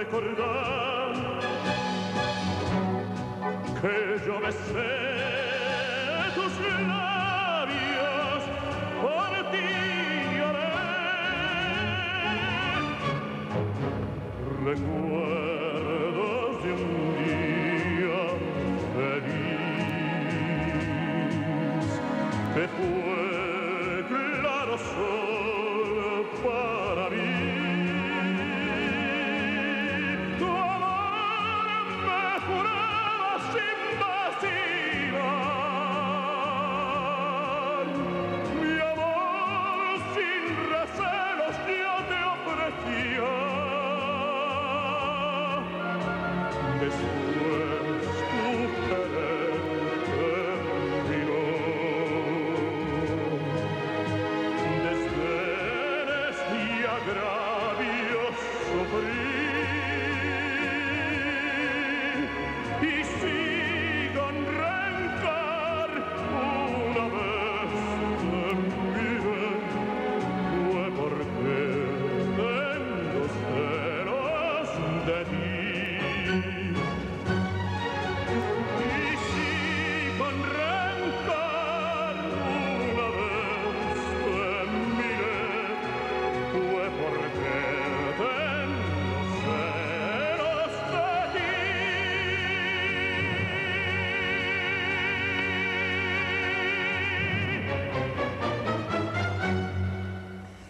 Recordar que yo besé tus labios, por ti lloré. Recuerdos de un día feliz que fue claro sol para mí.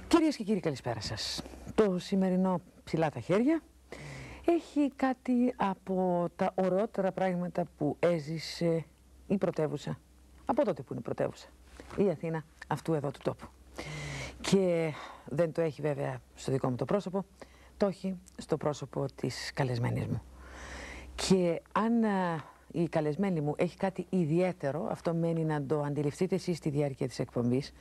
Κυρίες και κύριοι, καλησπέρα σας. Το σημερινό ψηλά τα χέρια έχει κάτι από τα ωραιότερα πράγματα που έζησε η πρωτεύουσα, από τότε που είναι πρωτεύουσα, η Αθήνα αυτού εδώ του τόπου. Και δεν το έχει βέβαια στο δικό μου το πρόσωπο, το έχει στο πρόσωπο της καλεσμένης μου. Και αν η καλεσμένη μου έχει κάτι ιδιαίτερο, αυτό μένει να το αντιληφθείτε εσείς στη διάρκεια της εκπομπής.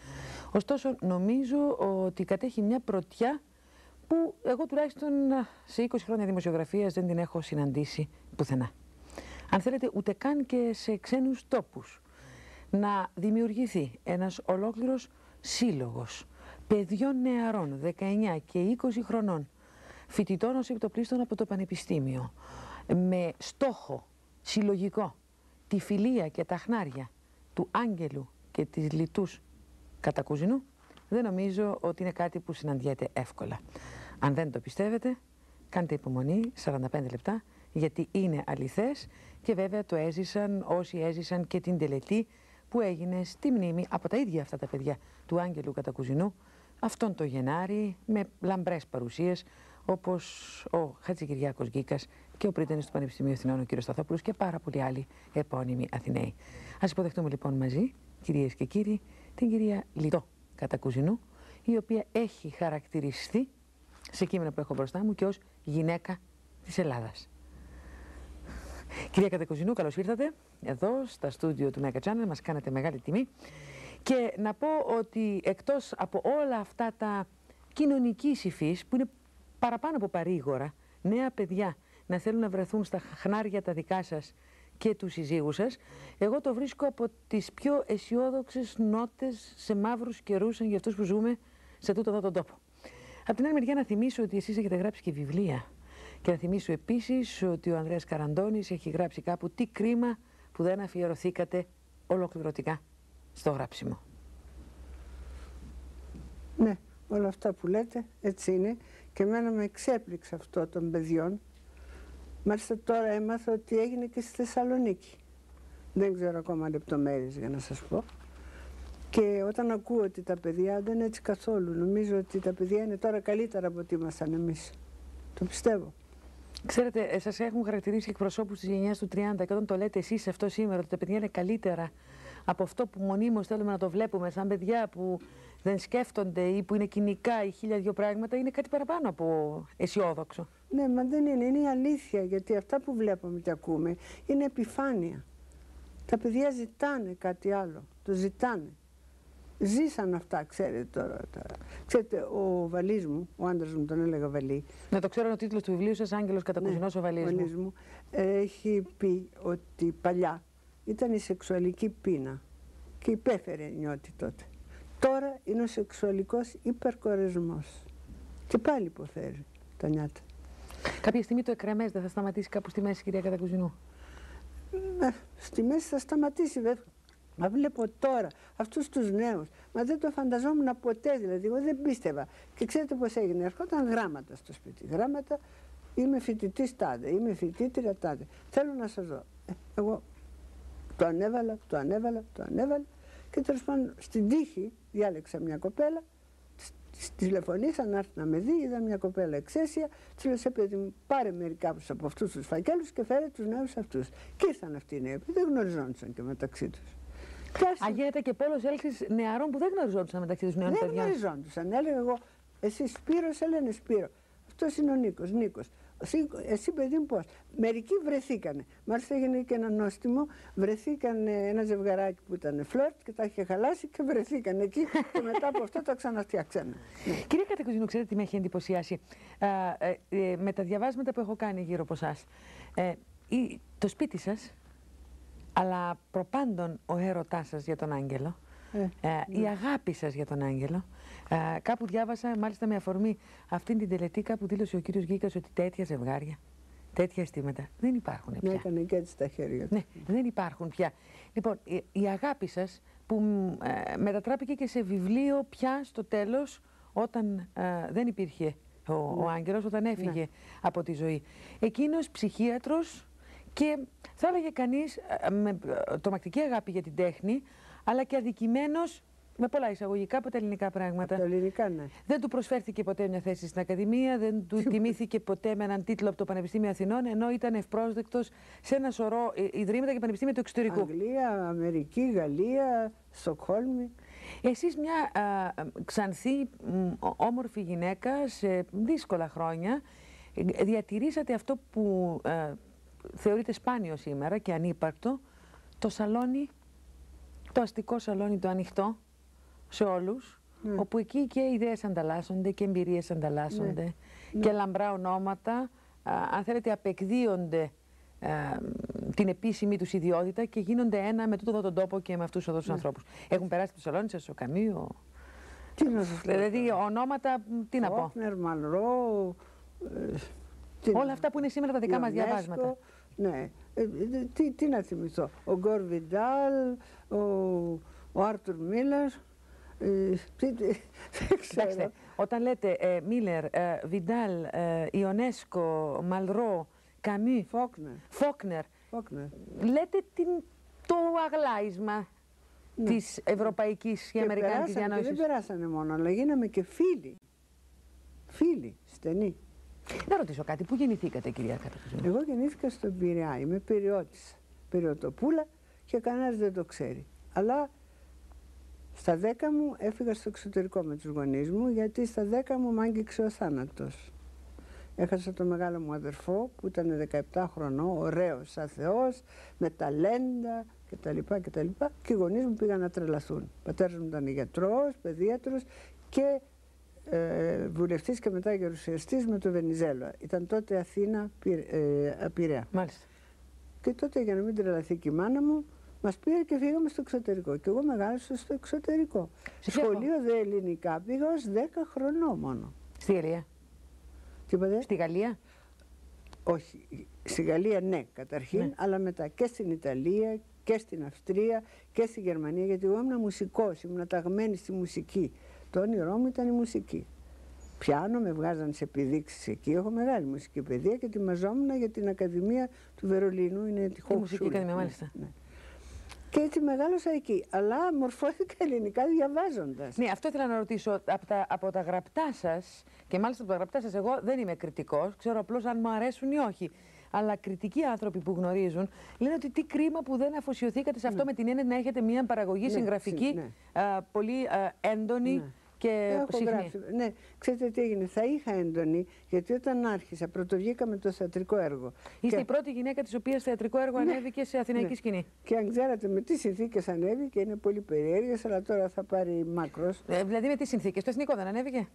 Ωστόσο, νομίζω ότι κατέχει μια πρωτιά που εγώ τουλάχιστον σε 20 χρόνια δημοσιογραφίας δεν την έχω συναντήσει πουθενά. Αν θέλετε, ούτε καν και σε ξένους τόπους. Να δημιουργηθεί ένας ολόκληρος σύλλογος παιδιών νεαρών, 19 και 20 χρονών, φοιτητών ως επιτοπλίστων από το Πανεπιστήμιο, με στόχο συλλογικό τη φιλία και τα χνάρια του Άγγελου και της Λιτούς Κατακουζινού, δεν νομίζω ότι είναι κάτι που συναντιέται εύκολα. Αν δεν το πιστεύετε, κάντε υπομονή 45 λεπτά, γιατί είναι αληθές και βέβαια το έζησαν όσοι έζησαν και την τελετή που έγινε στη μνήμη από τα ίδια αυτά τα παιδιά του Άγγελου Κατακουζινού αυτόν το Γενάρη, με λαμπρές παρουσίες όπως ο Χατζικυριάκος Γκίκας και ο πρίτανης του Πανεπιστημίου Αθηνών, ο κ. Σταθόπουλος, και πάρα πολλοί άλλοι επώνυμοι Αθηναίοι. Ας υποδεχτούμε λοιπόν μαζί, κυρίες και κύριοι, την κυρία Λιτό Κατακουζινού, η οποία έχει χαρακτηριστεί σε κείμενα που έχω μπροστά μου και ως γυναίκα της Ελλάδας. Κυρία Κατακουζινού, καλώς ήρθατε εδώ στα στούντιο του Mega Channel, μας κάνατε μεγάλη τιμή. Και να πω ότι εκτός από όλα αυτά τα κοινωνικής υφής που είναι παραπάνω από παρήγορα, νέα παιδιά να θέλουν να βρεθούν στα χνάρια τα δικά σας και του συζύγου σας, εγώ το βρίσκω από τις πιο αισιόδοξες νότες σε μαύρους καιρούς για αυτούς που ζούμε σε τούτο εδώ τον τόπο. Απ' την άλλη μεριά να θυμίσω ότι εσείς έχετε γράψει και βιβλία. Και να θυμίσω επίσης ότι ο Ανδρέας Καραντώνης έχει γράψει κάπου «Τι κρίμα που δεν αφιερωθήκατε ολοκληρωτικά στο γράψιμο». Ναι, όλα αυτά που λέτε έτσι είναι και εμένα με εξέπληξε αυτό των παιδιών. Μάλιστα τώρα έμαθα ότι έγινε και στη Θεσσαλονίκη. Δεν ξέρω ακόμα λεπτομέρειες για να σας πω. Και όταν ακούω ότι τα παιδιά δεν είναι έτσι καθόλου, νομίζω ότι τα παιδιά είναι τώρα καλύτερα από ό,τι ήμασταν εμείς. Το πιστεύω. Ξέρετε, σας έχουν χαρακτηρίσει εκπροσώπους της γενιάς του 30 και όταν το λέτε εσείς αυτό σήμερα, ότι τα παιδιά είναι καλύτερα από αυτό που μονίμως θέλουμε να το βλέπουμε σαν παιδιά που δεν σκέφτονται ή που είναι κοινικά ή χίλια δυο πράγματα, είναι κάτι παραπάνω από αισιόδοξο. Ναι, μα δεν είναι. Είναι η αλήθεια, γιατί αυτά που βλέπουμε και ακούμε είναι επιφάνεια. Τα παιδιά ζητάνε κάτι άλλο. Το ζητάνε. Ζήσαν αυτά, ξέρετε τώρα. Ξέρετε, ο Βαλής μου, ο άντρας μου τον έλεγα Βαλή. Να το ξέρω, ο τίτλος του βιβλίου σας, Άγγελος Κατακουζινός, ο Βαλής μου. Έχει πει ότι παλιά ήταν η σεξουαλική πείνα και υπέφερε νιώτη τότε. Τώρα είναι ο σεξουαλικός υπερκορεσμός. Και πάλι υποφέρει τα νιάτα. Κάποια στιγμή το εκρεμές δεν θα σταματήσει κάπου στη μέση, κυρία Κατακουζινού? Στη μέση θα σταματήσει βέβαια. Μα βλέπω τώρα αυτούς τους νέους, μα δεν το φανταζόμουν ποτέ, δηλαδή εγώ δεν πίστευα. Και ξέρετε πώς έγινε, ερχόταν γράμματα στο σπίτι. Γράμματα, είμαι φοιτητής τάδε, είμαι φοιτήτρια τάδε. Θέλω να σας δω. Εγώ το ανέβαλα και τέλος πάντων στην τύχη διάλεξα μια κοπέλα. Τη τηλεφωνήσα να έρθει να με δει, είδα μια κοπέλα εξαίσια. Τη λέω: σε παιδί μου, πάρε μερικά από αυτούς τους φακέλους και φέρε τους νέους αυτούς. Και ήρθαν αυτοί οι νέοι, δεν γνωριζόντουσαν και μεταξύ τους. Γίνεται και πόλος έλξης νεαρών που δεν γνωριζόντουσαν μεταξύ τους νέων παιδιών. Δεν γνωριζόντουσαν. Έλεγα εγώ: εσύ Σπύρος, σε λένε Σπύρο. Αυτός είναι ο Νίκος. Εσύ παιδί μου πώς? Μερικοί βρεθήκανε. Μάλιστα έγινε και ένα νόστιμο. Βρεθήκαν ένα ζευγαράκι που ήταν φλερτ και τα είχε χαλάσει και βρεθήκαν εκεί και μετά από αυτό τα ξαναφτιάξανε. Κυρία Κατακουζινού, ξέρετε τι με έχει εντυπωσιάσει? Με τα διαβάσματα που έχω κάνει γύρω από εσάς. Το σπίτι σας, αλλά προπάντων ο έρωτάς σας για τον Άγγελο, η αγάπη σας για τον Άγγελο. Κάπου διάβασα, μάλιστα με αφορμή αυτήν την τελετή, κάπου δήλωσε ο κύριος Γκίκας ότι τέτοια ζευγάρια, τέτοια αισθήματα δεν υπάρχουν πια. Ναι, έκανε και έτσι τα χέρια του. Ναι, δεν υπάρχουν πια. Λοιπόν, η αγάπη σας που μετατράπηκε και σε βιβλίο πια στο τέλος, όταν δεν υπήρχε ο Άγγελος, όταν έφυγε από τη ζωή. Εκείνος ψυχίατρος και θα έλεγε κανείς με τρομακτική αγάπη για την τέχνη, αλλά και αδικημένος με πολλά εισαγωγικά από τα ελληνικά πράγματα. Τα ελληνικά, ναι. Δεν του προσφέρθηκε ποτέ μια θέση στην Ακαδημία, δεν του τιμήθηκε ποτέ με έναν τίτλο από το Πανεπιστήμιο Αθηνών, ενώ ήταν ευπρόσδεκτος σε ένα σωρό ιδρύματα και πανεπιστήμια του εξωτερικού. Αγγλία, Αμερική, Γαλλία, Στοκχόλμη. Εσείς μια ξανθή, όμορφη γυναίκα σε δύσκολα χρόνια, διατηρήσατε αυτό που θεωρείται σπάνιο σήμερα και ανύπαρκτο, το σαλόνι, το αστικό σαλόνι, το ανοιχτό σε όλους, όπου εκεί και ιδέες ανταλλάσσονται και εμπειρίες ανταλλάσσονται και λαμπρά ονόματα, αν θέλετε, απεκδίονται την επίσημη τους ιδιότητα και γίνονται ένα με τούτο εδώ τον τόπο και με αυτούς εδώ τους ανθρώπους. Έχουν περάσει το σαλόνι σας, ο Καμίου, Τι να σας πω. δηλαδή ονόματα, τι να πω. Φόκνερ, Μαλρό. Όλα αυτά που είναι σήμερα τα δικά μας διαβάσματα. Ναι. Τι να θυμηθώ. Ο Γκορ Βιντάλ, ο Άρτουρ Μίλλερ. Δεν ξέρω. Κοιτάξτε, όταν λέτε Μίλλερ, Βιντάλ, Ιονέσκο, Μαλρό, Καμί, Φόκνερ, λέτε το αγλάισμα της ευρωπαϊκής και αμερικάνικης διανόησης. Και δεν περάσανε μόνο, αλλά γίναμε και φίλοι. Φίλοι, στενοί. Να ρωτήσω κάτι, πού γεννηθήκατε, κυρία Κατακουζινού? Εγώ γεννήθηκα στον Πειραιά, είμαι Πειριώτισσα, Πειριωτοπούλα και κανένας δεν το ξέρει. Αλλά στα 10 μου έφυγα στο εξωτερικό με τους γονείς μου, γιατί στα 10 μου μ' άγγιξε ο θάνατος. Έχασα τον μεγάλο μου αδερφό που ήταν 17 χρονών, ωραίος σαν Θεός, με ταλέντα κτλ. Και οι γονείς μου πήγαν να τρελαθούν. Ο πατέρας μου ήταν γιατρός, παιδίατρος και βουλευτής και μετά γερουσιαστής με το Βενιζέλο. Ήταν τότε Αθήνα, Πειραιά. Μάλιστα. Και τότε, για να μην τρελαθεί και η μάνα μου, μας πήρε και φύγαμε στο εξωτερικό. Και εγώ μεγάλωσα στο εξωτερικό. Σχολείο δε ελληνικά πήγα ως 10 χρονών μόνο. Στη Γαλλία? Τι είπατε? Στη Γαλλία? Όχι. Στη Γαλλία ναι, καταρχήν, αλλά μετά και στην Ιταλία και στην Αυστρία και στη Γερμανία, γιατί εγώ ήμουν μουσικός, ήμουν ταγμένη στη μουσική. Το όνειρό μου ήταν η μουσική. Πιάνο, με βγάζαν σε επιδείξεις εκεί. Έχω μεγάλη μουσική παιδεία και ετοιμαζόμουν για την Ακαδημία του Βερολίνου. Είναι τη μουσική ακαδημία, μάλιστα. Ναι. Και έτσι μεγάλωσα εκεί. Αλλά μορφώθηκα ελληνικά διαβάζοντας. Ναι, αυτό ήθελα να ρωτήσω. Από τα γραπτά σας, και μάλιστα από τα γραπτά σας, εγώ δεν είμαι κριτικός, ξέρω απλώς αν μου αρέσουν ή όχι. αλλά κριτικοί άνθρωποι που γνωρίζουν λένε ότι τι κρίμα που δεν αφοσιωθήκατε σε αυτό, με την έννοια να έχετε μια παραγωγή συγγραφική πολύ έντονη. Και ναι, ξέρετε τι έγινε. Θα είχα έντονη, γιατί όταν άρχισα, πρωτοβγήκα με το θεατρικό έργο. Είστε η πρώτη γυναίκα της οποίας θεατρικό έργο ανέβηκε σε αθηναϊκή σκηνή. Και αν ξέρατε με τι συνθήκες ανέβηκε, είναι πολύ περίεργες, αλλά τώρα θα πάρει μάκρος. Δηλαδή με τι συνθήκες, το εθνικό δεν ανέβηκε?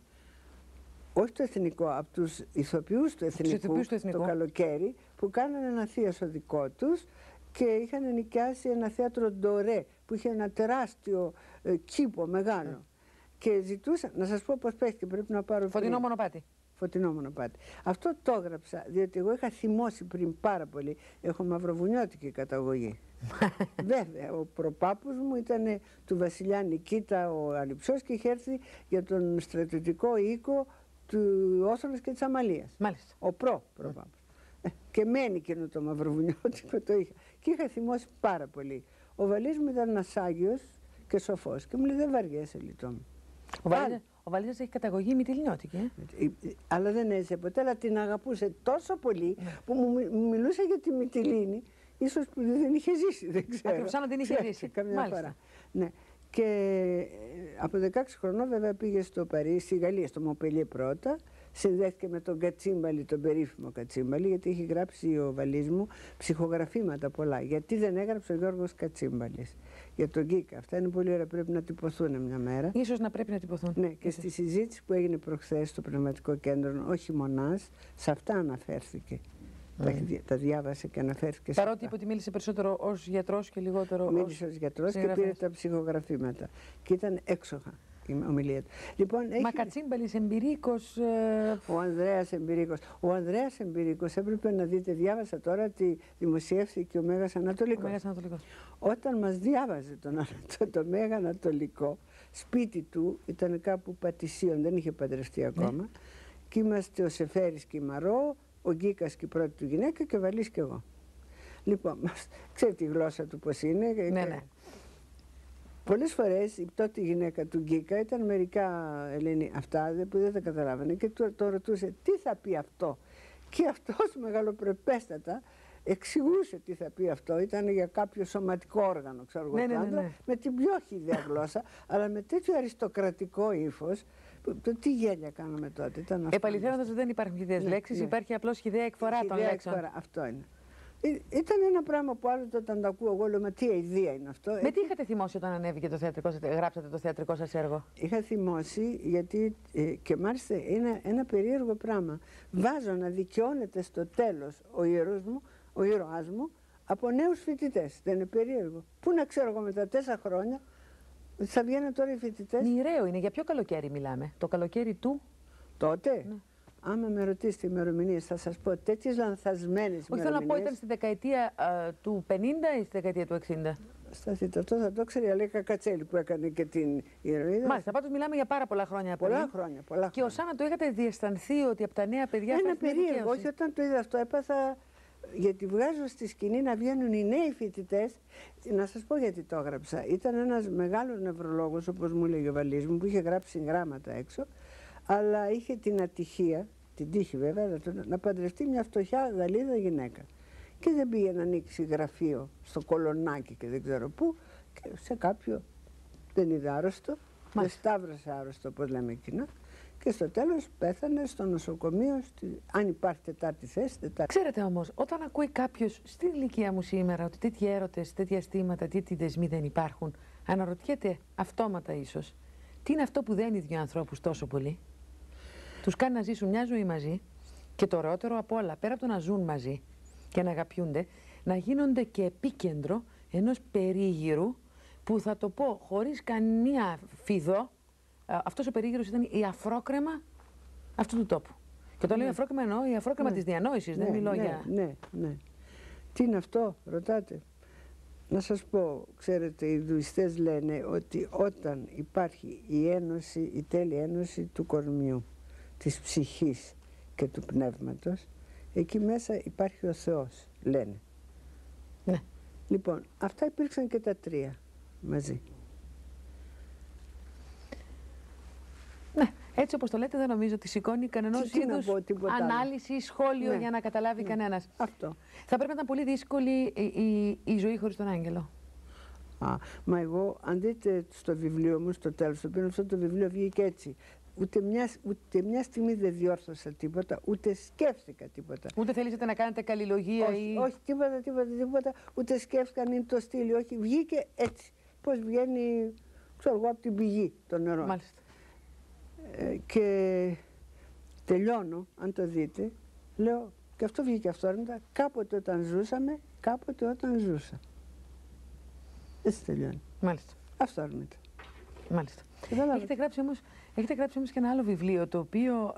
Όχι το εθνικό, από τους ηθοποιούς του εθνικού, το καλοκαίρι, που κάνανε ένα θίασο δικό τους και είχαν νοικιάσει ένα θέατρο Ντορέ, που είχε ένα τεράστιο κήπο μεγάλο. Και ζητούσα, να σας πω πώς παίχτηκε, πρέπει να πάρω... Φωτεινό μονοπάτι. Φωτεινό μονοπάτι. Αυτό το έγραψα, διότι εγώ είχα θυμώσει πριν πάρα πολύ, έχω μαυροβουνιώτικη καταγωγή. Βέβαια, ο προπάπους μου ήταν του βασιλιά Νικήτα ο Αλειψός και είχε έρθει για τον στρατιωτικό οίκο του Όθρος και της Αμαλίας. Μάλιστα. Ο προπάπους. Και μένει εκείνο το μαυροβουνιώτικο το είχα. Και είχα θυμώσει πάρα πολύ. Ο Βαλής μου ήταν ένας Άγιος και σοφός και μου λέει δεν βαριέσαι λιτό μου. Ο Βαλίζας έχει καταγωγή μυτιλινιώτικη. Αλλά δεν έζησε ποτέ, αλλά την αγαπούσε τόσο πολύ που μου μιλούσε για τη Μυτιλίνη, ίσως που δεν είχε ζήσει, δεν ξέρω. Ακριβώς, σαν να την είχε ζήσει. Καμιά φορά. Ναι. Και από 16 χρονών βέβαια πήγε στο Παρίσι, στη Γαλλία, στο Μοπελιέ πρώτα. Συνδέθηκε με τον Κατσίμπαλη, τον περίφημο Κατσίμπαλη, γιατί έχει γράψει ο Βαλής μου ψυχογραφήματα πολλά. Γιατί δεν έγραψε ο Γιώργος Κατσίμπαλης για τον Γκίκα. Αυτά είναι πολύ ωραία, πρέπει να τυπωθούν μια μέρα. Ίσως να πρέπει να τυπωθούν. Ναι, και στη συζήτηση που έγινε προχθές στο Πνευματικό Κέντρο, όχι μονάς, σε αυτά αναφέρθηκε. Τα διάβασε και αναφέρθηκε. Παρότι είπε ότι μίλησε περισσότερο ως γιατρός και λιγότερο μίλησε ως γιατρός και πήρε τα ψυχογραφήματα. Και ήταν έξοχα η ομιλία του. Λοιπόν, Μα Κατσίμπαλης, Εμπειρίκος... Ο Ανδρέας Εμπειρίκος. Ο Ανδρέας Εμπειρίκος έπρεπε να δείτε, διάβασα τώρα τη δημοσιεύθηκε ο Μέγας Ανατολικός. Όταν μας διάβαζε το Μέγα Ανατολικό, σπίτι του ήταν κάπου Πατησίων, δεν είχε παντρευτεί ακόμα. Και είμαστε ο Σεφέρης και η Μαρώ, ο Γκίκας και η πρώτη του γυναίκα και ο Βαλής και εγώ. Λοιπόν, ξέρετε η γλώσσα του πώς είναι. Ναι. Πολλές φορές η τότε γυναίκα του Γκίκα ήταν μερικά αυτά που δεν τα καταλάβανε και το ρωτούσε τι θα πει αυτό. Και αυτός μεγαλοπρεπέστατα εξηγούσε τι θα πει αυτό. Ήταν για κάποιο σωματικό όργανο, ξέρω εγώ, με την πιο χυδαία γλώσσα, αλλά με τέτοιο αριστοκρατικό ύφος. Τι γέλια κάναμε τότε. Επαληθεύοντας ότι δεν υπάρχουν χυδαίες λέξεις, υπάρχει απλώς χυδαία εκφορά των λέξεων. Αυτό είναι. Ήταν ένα πράγμα που άλλοτε όταν το ακούω εγώ λέω μα τι αηδία είναι αυτό. Με τι είχατε θυμώσει όταν ανέβηκε το θεατρικό σας, γράψατε το θεατρικό σας έργο? Είχα θυμώσει γιατί και μάλιστα είναι ένα περίεργο πράγμα. Βάζω να δικαιώνεται στο τέλος ο ήρωάς μου από νέους φοιτητές. Δεν είναι περίεργο? Πού να ξέρω εγώ μετά 4 χρόνια θα βγαίνουν τώρα οι φοιτητές. Μοιραίο είναι. Για ποιο καλοκαίρι μιλάμε? Το καλοκαίρι του... Τότε. Ναι. Άμα με ρωτήσετε ημερομηνίες θα σας πω τέτοιες λανθασμένες ημερομηνίες. Όχι, θέλω να πω, ήταν στη δεκαετία του 50 ή στη δεκαετία του 60? Σταθείτε, αυτό θα το ξέρει η Αλέκα Κατσέλη που έκανε και την ηρωίδα. Μάλιστα, πάντως μιλάμε για πάρα πολλά χρόνια πριν. Πολλά χρόνια. Και ο Σάνα το είχατε διαισθανθεί ότι από τα νέα παιδιά θα έρθει περίεργο, όχι όταν το είδα αυτό έπαθα, γιατί βγάζω στη σκηνή να βγαίνουν οι νέοι φοιτητές. Να σας πω γιατί το έγραψα. Ήταν ένας μεγάλος νευρολόγος, όπως μου έλεγε ο Βαλής μου, που είχε γράψει γράμματα έξω, αλλά είχε την ατυχία, την τύχη βέβαια, να παντρευτεί μια φτωχιά Γαλλίδα γυναίκα. Και δεν πήγε να ανοίξει γραφείο στο Κολονάκι και δεν ξέρω πού, και σε κάποιο δεν είδε άρρωστο, δεν σταύρωσε άρρωστο όπως λέμε εκείνα. Και στο τέλος πέθανε στο νοσοκομείο, αν υπάρχει τετάρτη θέση, τετάρτη. Ξέρετε όμως, όταν ακούει κάποιος στην ηλικία μου σήμερα ότι τέτοιοι έρωτες, τέτοια αισθήματα, τέτοιοι δεσμοί δεν υπάρχουν, αναρωτιέται αυτόματα ίσως, τι είναι αυτό που δένει δύο ανθρώπους τόσο πολύ? Τους κάνει να ζήσουν μια ζωή μαζί και το ωραιότερο από όλα, πέρα από το να ζουν μαζί και να αγαπιούνται, να γίνονται και επίκεντρο ενός περίγυρου που θα το πω χωρίς καμία φιδό. Αυτός ο περίγυρος ήταν η αφρόκρεμα αυτού του τόπου. Και το λέω αφρόκρεμα εννοώ η αφρόκρεμα της διανόησης, δεν μιλώ για... Ναι. Τι είναι αυτό, ρωτάτε? Να σας πω, ξέρετε, οι δουιστές λένε ότι όταν υπάρχει η ένωση, η τέλεια ένωση του κορμιού, της ψυχής και του πνεύματος, εκεί μέσα υπάρχει ο Θεός, λένε. Ναι. Λοιπόν, αυτά υπήρξαν και τα τρία μαζί. Ναι. Έτσι όπως το λέτε δεν νομίζω ότι σηκώνει κανενός είδους ανάλυση, σχόλιο για να καταλάβει κανένας. Αυτό. Θα πρέπει να ήταν πολύ δύσκολη η ζωή χωρίς τον Άγγελο. Μα εγώ, αν δείτε στο βιβλίο μου, στο τέλος, το οποίο αυτό το βιβλίο βγήκε έτσι. Ούτε μια στιγμή δεν διόρθωσα τίποτα, ούτε σκέφτηκα τίποτα. Ούτε θέλησατε να κάνετε καλλιλογία ή... Όχι, τίποτα. Ούτε σκέφτηκα αν είναι το στυλ, όχι. Βγήκε έτσι. Πώς βγαίνει, ξέρω εγώ, από την πηγή το νερό. Μάλιστα. Και τελειώνω, αν το δείτε, λέω, και αυτό βγήκε αυθόρμητα, κάποτε όταν ζούσαμε, κάποτε όταν ζούσα. Έτσι τελειώνει. Μάλιστα. Αυθόρμητα. Μάλιστα. Έχετε γράψει όμως και ένα άλλο βιβλίο, το οποίο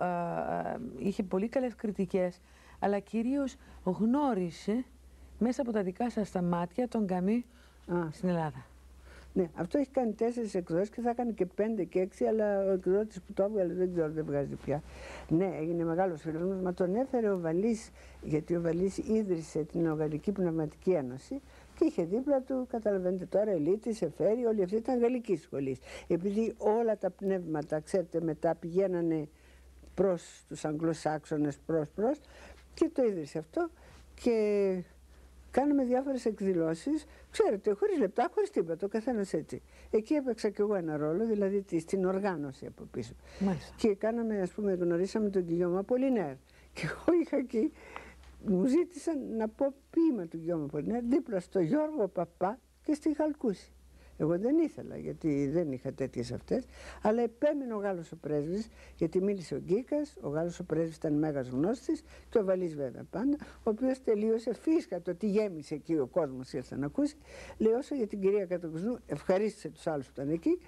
είχε πολύ καλές κριτικές, αλλά κυρίως γνώρισε μέσα από τα δικά σας τα μάτια τον Καμί στην Ελλάδα. Ναι, αυτό έχει κάνει 4 εκδόσεις και θα κάνει και 5 και 6, αλλά ο εκδότης που το έβγαλε δεν ξέρω, δεν βγάζει πια. Ναι, έγινε μεγάλος φίλος μας, μα τον έφερε ο Βαλής, γιατί ο Βαλής ίδρυσε την Γαλλική Πνευματική Ένωση και είχε δίπλα του, καταλαβαίνετε τώρα, Ελίτη, Σεφέρη, όλοι αυτοί ήταν γαλλική σχολή. Επειδή όλα τα πνεύματα, ξέρετε, μετά πηγαίνανε προς τους Αγγλοσάξονες, προς, και το ίδρυσε αυτό και κάναμε διάφορες εκδηλώσεις, ξέρετε, χωρίς λεπτά, χωρίς τίποτα, ο καθένας έτσι. Εκεί έπαιξα κι εγώ ένα ρόλο, δηλαδή στην οργάνωση από πίσω. Μάλιστα. Και κάναμε, ας πούμε, γνωρίσαμε τον Γκυγιώμα Απολινέρ. Και εγώ είχα εκεί, μου ζήτησαν να πω ποίημα του Γκυγιώμα Απολινέρ δίπλα στο Γιώργο Παπά και στη Χαλκούση. Εγώ δεν ήθελα, γιατί δεν είχα τέτοιες αυτές, αλλά επέμεινε ο Γάλλος ο πρέσβης, γιατί μίλησε ο Γκίκας, ο Γάλλος ο πρέσβης ήταν μέγας γνώστης, και ο Βαλής βέβαια πάντα, ο οποίος τελείωσε φύσκα το τι γέμισε εκεί ο κόσμος ήρθε να ακούσει. Λέει όσο για την κυρία Κατοκουσνού, ευχαρίστησε τους άλλους που ήταν εκεί,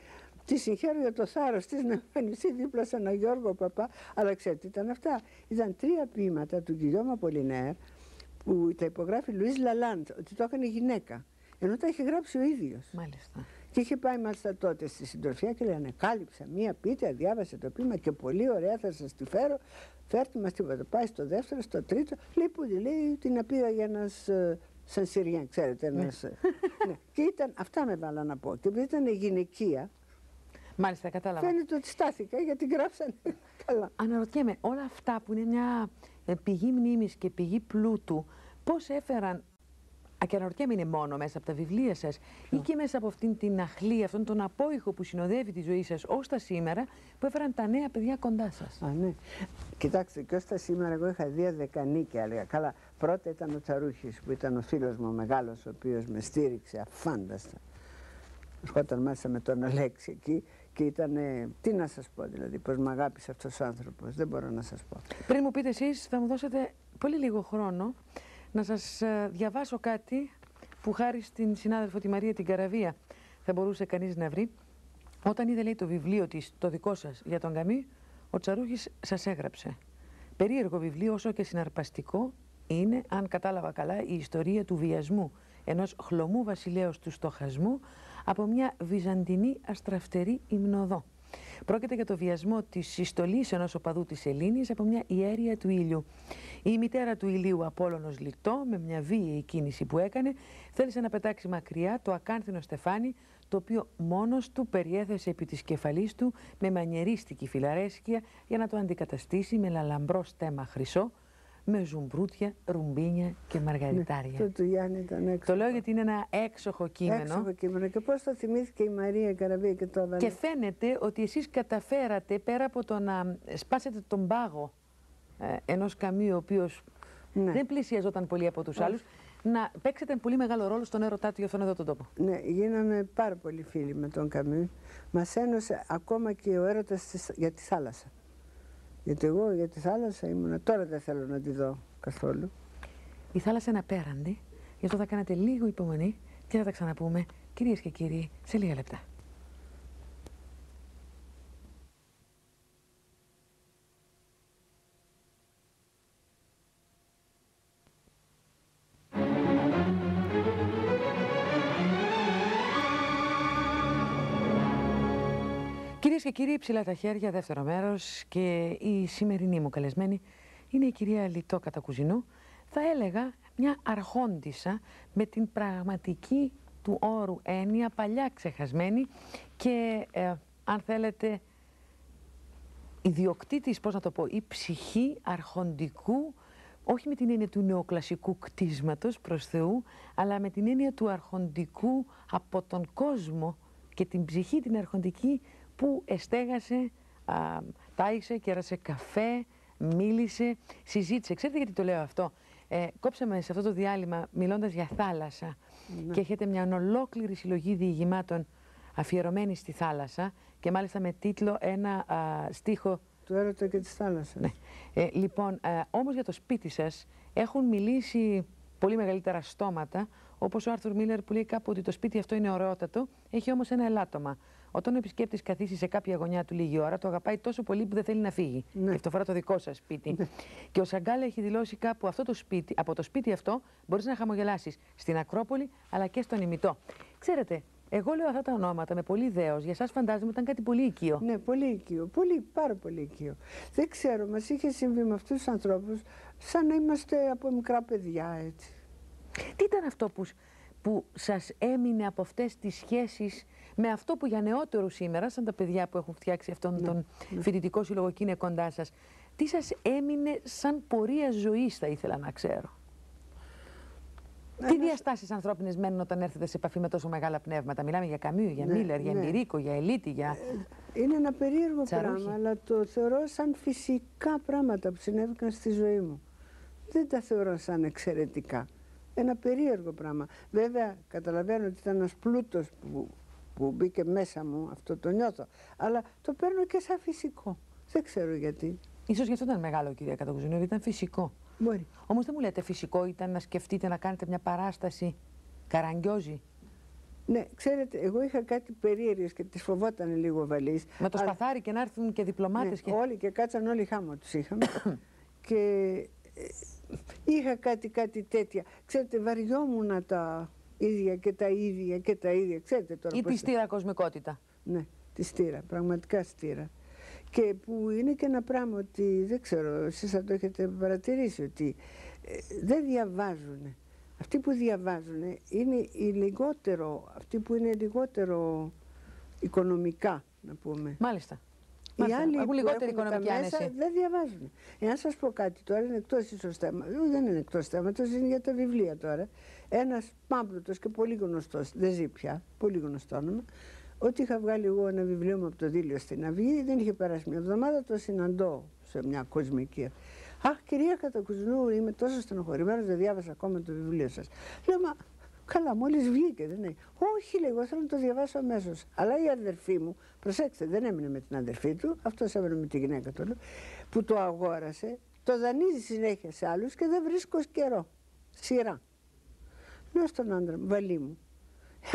τη συγχαίρω για το θάρρος της να εμφανιστεί δίπλα σε έναν Γιώργο Παπά, αλλά ξέρετε τι ήταν αυτά. Ήταν 3 ποίηματα του Γκυγιώμα Απολινέρ, που τα υπογράφει Λουίς Λαλάντ, ότι το έκανε γυναίκα. Ενώ τα είχε γράψει ο ίδιος. Μάλιστα. Και είχε πάει μάλιστα τότε στη συντροφιά και λέει: ανακάλυψα μία πίτια, διάβασε το ποίημα και πολύ ωραία, θα σας τη φέρω. Φέρτε μας τίποτα. Πάει στο δεύτερο, στο τρίτο. Λέει: πού λέει, την απήγα για ένας σαν Συριάν, ξέρετε. Ένας, ναι. Και ήταν, αυτά με βάλα να πω. Και επειδή ήταν γυναικεία. Μάλιστα, κατάλαβα. Φαίνεται ότι στάθηκα γιατί γράψανε καλά. Αναρωτιέμαι, όλα αυτά που είναι μια πηγή μνήμης και πηγή πλούτου, πώς έφεραν. Και αναρωτιέμαι, είναι μόνο μέσα από τα βιβλία σας ή και μέσα από αυτήν την αχλή, αυτόν τον απόϊχο που συνοδεύει τη ζωή σας ως τα σήμερα, που έφεραν τα νέα παιδιά κοντά σας. Ναι. Κοιτάξτε, και ως τα σήμερα εγώ είχα 2 δεκανίκια, έλεγα. Καλά, πρώτα ήταν ο Τσαρούχης που ήταν ο φίλος μου μεγάλος, ο οποίος με στήριξε αφάνταστα. Ερχόταν μέσα με τον Αλέξη εκεί και ήταν, τι να σας πω δηλαδή, πως με αγάπησε αυτός ο άνθρωπος, δεν μπορώ να σας πω. Πριν μου πείτε εσείς, θα μου δώσετε πολύ λίγο χρόνο να σας διαβάσω κάτι που χάρη στην συνάδελφο τη Μαρία την Καραβία θα μπορούσε κανείς να βρει. Όταν είδε, λέει, το βιβλίο της, το δικό σας, για τον Καμί, ο Τσαρούχης σας έγραψε. Περίεργο βιβλίο, όσο και συναρπαστικό, είναι, αν κατάλαβα καλά, η ιστορία του βιασμού ενός χλωμού βασιλέως του στοχασμού από μια βυζαντινή αστραφτερή υμνοδό. Πρόκειται για το βιασμό της συστολής ενός οπαδού της Ελλήνης από μια ιέρια του ήλιου. Η μητέρα του ηλίου, Απόλλωνος Λιτό, με μια βίαιη κίνηση που έκανε, θέλησε να πετάξει μακριά το ακάνθινο στεφάνι, το οποίο μόνος του περιέθεσε επί της κεφαλής του με μανιερίστικη φιλαρέσκεια για να το αντικαταστήσει με λαλαμπρό στέμμα χρυσό, με ζουμπρούτια, ρουμπίνια και μαργαριτάρια. Ναι, το Γιάννη ήταν έξοχο. Το λέω γιατί είναι ένα έξοχο κείμενο. Έξοχο κείμενο. Και πώς το θυμήθηκε η Μαρία Καραβία και το έβαλε. Και φαίνεται ότι εσείς καταφέρατε, πέρα από το να σπάσετε τον πάγο ενός Καμί, ο οποίος δεν πλησιαζόταν πολύ από τους άλλους, να παίξετε πολύ μεγάλο ρόλο στον έρωτά του για αυτόν εδώ τον τόπο. Ναι, γίναμε πάρα πολύ φίλοι με τον Καμί. Μας ένωσε ακόμα και ο έρωτας για τη θάλασσα. Γιατί εγώ για τη θάλασσα ήμουνα, τώρα δεν θέλω να τη δω καθόλου. Η θάλασσα είναι απέραντη, γι' αυτό θα κάνετε λίγο υπομονή και θα τα ξαναπούμε, κυρίες και κύριοι, σε λίγα λεπτά. Κυρίες και κύριοι, ψηλά τα χέρια, δεύτερο μέρος, και η σημερινή μου καλεσμένη είναι η κυρία Λιτό Κατακουζινού. Θα έλεγα μια αρχόντισσα με την πραγματική του όρου έννοια, παλιά ξεχασμένη και αν θέλετε ιδιοκτήτης, πώς να το πω, η ψυχή αρχοντικού, όχι με την έννοια του νεοκλασικού κτίσματος προς Θεού, αλλά με την έννοια του αρχοντικού από τον κόσμο και την ψυχή την αρχοντική που εστέγασε, τάισε, κέρασε καφέ, μίλησε, συζήτησε. Ξέρετε γιατί το λέω αυτό? Κόψαμε σε αυτό το διάλειμμα μιλώντας για θάλασσα και έχετε μια ολόκληρη συλλογή διηγημάτων αφιερωμένη στη θάλασσα και μάλιστα με τίτλο ένα στίχο του έρωτα και της θάλασσας. Ναι. Λοιπόν, όμως για το σπίτι σας έχουν μιλήσει πολύ μεγαλύτερα στόματα, όπως ο Άρθουρ Μίλλερ που λέει κάπου ότι το σπίτι αυτό είναι ωραιότατο, έχει όμως ένα ελάττωμα. Όταν ο επισκέπτης καθίσει σε κάποια γωνιά του λίγη ώρα, το αγαπάει τόσο πολύ που δεν θέλει να φύγει. Ναι. Και αυτό αφορά το δικό σας σπίτι. Ναι. Και ο Σαγκάλ έχει δηλώσει κάπου από το σπίτι αυτό μπορείς να χαμογελάσεις στην Ακρόπολη αλλά και στον ημιτό. Ξέρετε, εγώ λέω αυτά τα ονόματα με πολύ δέος. Για εσάς φαντάζομαι ήταν κάτι πολύ οικείο. Ναι, πολύ οικείο. Πάρα πολύ οικείο. Δεν ξέρω, μας είχε συμβεί με αυτούς τους ανθρώπους σαν να είμαστε από μικρά παιδιά, έτσι. Τι ήταν αυτό που σας έμεινε από αυτές τις σχέσεις με αυτό που για νεότερους σήμερα, σαν τα παιδιά που έχουν φτιάξει αυτόν τον φοιτητικό σύλλογο και είναι κοντά σας, τι σας έμεινε σαν πορεία ζωής, θα ήθελα να ξέρω? Τι διαστάσεις ανθρώπινες μένουν όταν έρθετε σε επαφή με τόσο μεγάλα πνεύματα? Μιλάμε για Καμίου, για Μίλλερ, για Εμπειρίκο, για Ελίτη, για... Είναι ένα περίεργο Τσαρούχη. πράγμα, αλλά το θεωρώ σαν φυσικά πράγματα που συνέβηκαν στη ζωή μου. Δεν τα θεωρώ σαν εξαιρετικά. Ένα περίεργο πράγμα. Βέβαια, καταλαβαίνω ότι ήταν ένας πλούτος που μπήκε μέσα μου, αυτό το νιώθω. Αλλά το παίρνω και σαν φυσικό. Δεν ξέρω γιατί. Ίσως γι' αυτό ήταν μεγάλο, κυρία Κατακουζινίδη, ήταν φυσικό. Μπορεί. Όμως δεν μου λέτε φυσικό ήταν να σκεφτείτε να κάνετε μια παράσταση Καραγκιόζη? Ναι, ξέρετε, εγώ είχα κάτι περίεργες και τις φοβόταν λίγο ο Βαλής. Με το σπαθάρι και να έρθουν και διπλωμάτες. Ναι, όλοι και κάτσαν όλοι χάμω τους είχαμε. Και είχα κάτι τέτοια. Ξέρετε, βαριόμουν τα ίδια και τα ίδια και τα ίδια. Ξέρετε τώρα. Ή τη στήρα κοσμικότητα. Ναι, τη στήρα, πραγματικά στήρα. Και που είναι και ένα πράγμα ότι, δεν ξέρω, εσείς θα το έχετε παρατηρήσει, ότι δεν διαβάζουν. Αυτοί που διαβάζουν είναι αυτοί που είναι λιγότερο οικονομικά, να πούμε. Μάλιστα. Οι άλλοι έχουν που λιγότερη έχουν οικονομική τα μέσα άνεση. δεν διαβάζουν. Εάν σας πω κάτι τώρα, είναι εκτός ίσως θέματος, δεν είναι εκτός θέματος, είναι για τα βιβλία τώρα. Ένας πάμπλουτος και πολύ γνωστός, δεν ζει πια, πολύ γνωστό όνομα, ότι είχα βγάλει εγώ ένα βιβλίο μου από το Δήλιο στην Αυγή, δεν είχε περάσει μια εβδομάδα, το συναντώ σε μια κοσμική. Αχ, κυρία Κατακουζνού, είμαι τόσο στενοχωρημένος, δεν διάβασα ακόμα το βιβλίο σας. Λέω, μα καλά, μόλις βγήκε, δεν είναι? Όχι, λέει, εγώ θέλω να το διαβάσω αμέσως. Αλλά η αδερφή μου, προσέξτε, δεν έμεινε με την αδερφή του, αυτός έμεινε με τη γυναίκα του, που το αγόρασε, το δανείζει συνέχεια σε άλλους και δεν βρίσκω καιρό. Σειρά. Λέω στον άντρα μου, Βαλή μου,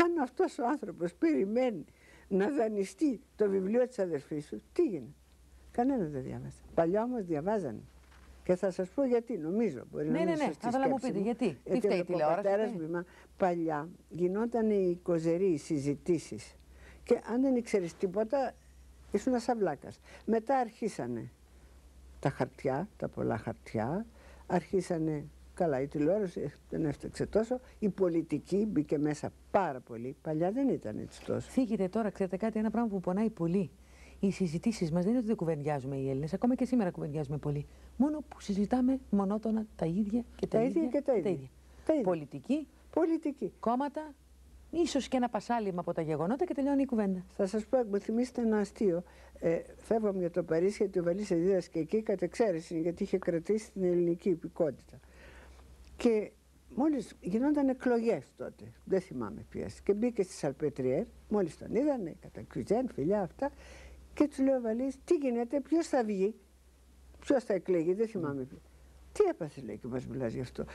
αν αυτός ο άνθρωπος περιμένει να δανειστεί το βιβλίο της αδερφής σου, τι γίνεται? Κανένα δεν διάβασε. Παλιά όμως διαβάζανε. Και θα σας πω γιατί, νομίζω. Μπορεί να ναι, θα ήθελα να μου πείτε γιατί. Τι φταίει η τηλεόραση? Παλιά γινόταν οι κοζεροί, οι συζητήσεις. Και αν δεν ήξερες τίποτα, ήσουν σαβλάκας. Μετά αρχίσανε τα χαρτιά, τα πολλά χαρτιά, αρχίσανε. Καλά, η τηλεόραση δεν έφταξε τόσο. Η πολιτική μπήκε μέσα πάρα πολύ. Παλιά δεν ήταν έτσι τόσο. Θίγεται τώρα, ξέρετε κάτι, ένα πράγμα που πονάει πολύ. Οι συζητήσεις μας δεν είναι ότι δεν κουβεντιάζουμε οι Έλληνες, ακόμα και σήμερα κουβεντιάζουμε πολύ. Μόνο που συζητάμε μονότονα τα ίδια και τα ίδια. Και τα ίδια. Πολιτική, κόμματα, ίσως και ένα πασάλιμα από τα γεγονότα και τελειώνει η κουβέντα. Θα σας πω, μου θυμίσετε ένα αστείο. Φεύγαμε για το Παρίσι, γιατί ο Βαλής δίδασκε εκεί κατ' εξαίρεση, γιατί είχε κρατήσει την ελληνική υπηκότητα. Και μόλις γινόταν εκλογές τότε, δεν θυμάμαι ποιες, και μπήκε στη Σαλπετριέρ, μόλις τον είδανε, κατά κουζέν, φιλιά αυτά, και του λέει ο Βαλής, τι γίνεται, ποιος θα βγει, ποιος θα εκλέγει, δεν θυμάμαι ποιος. Τι έπαθε, λέει, και μας μιλάς γι' αυτό?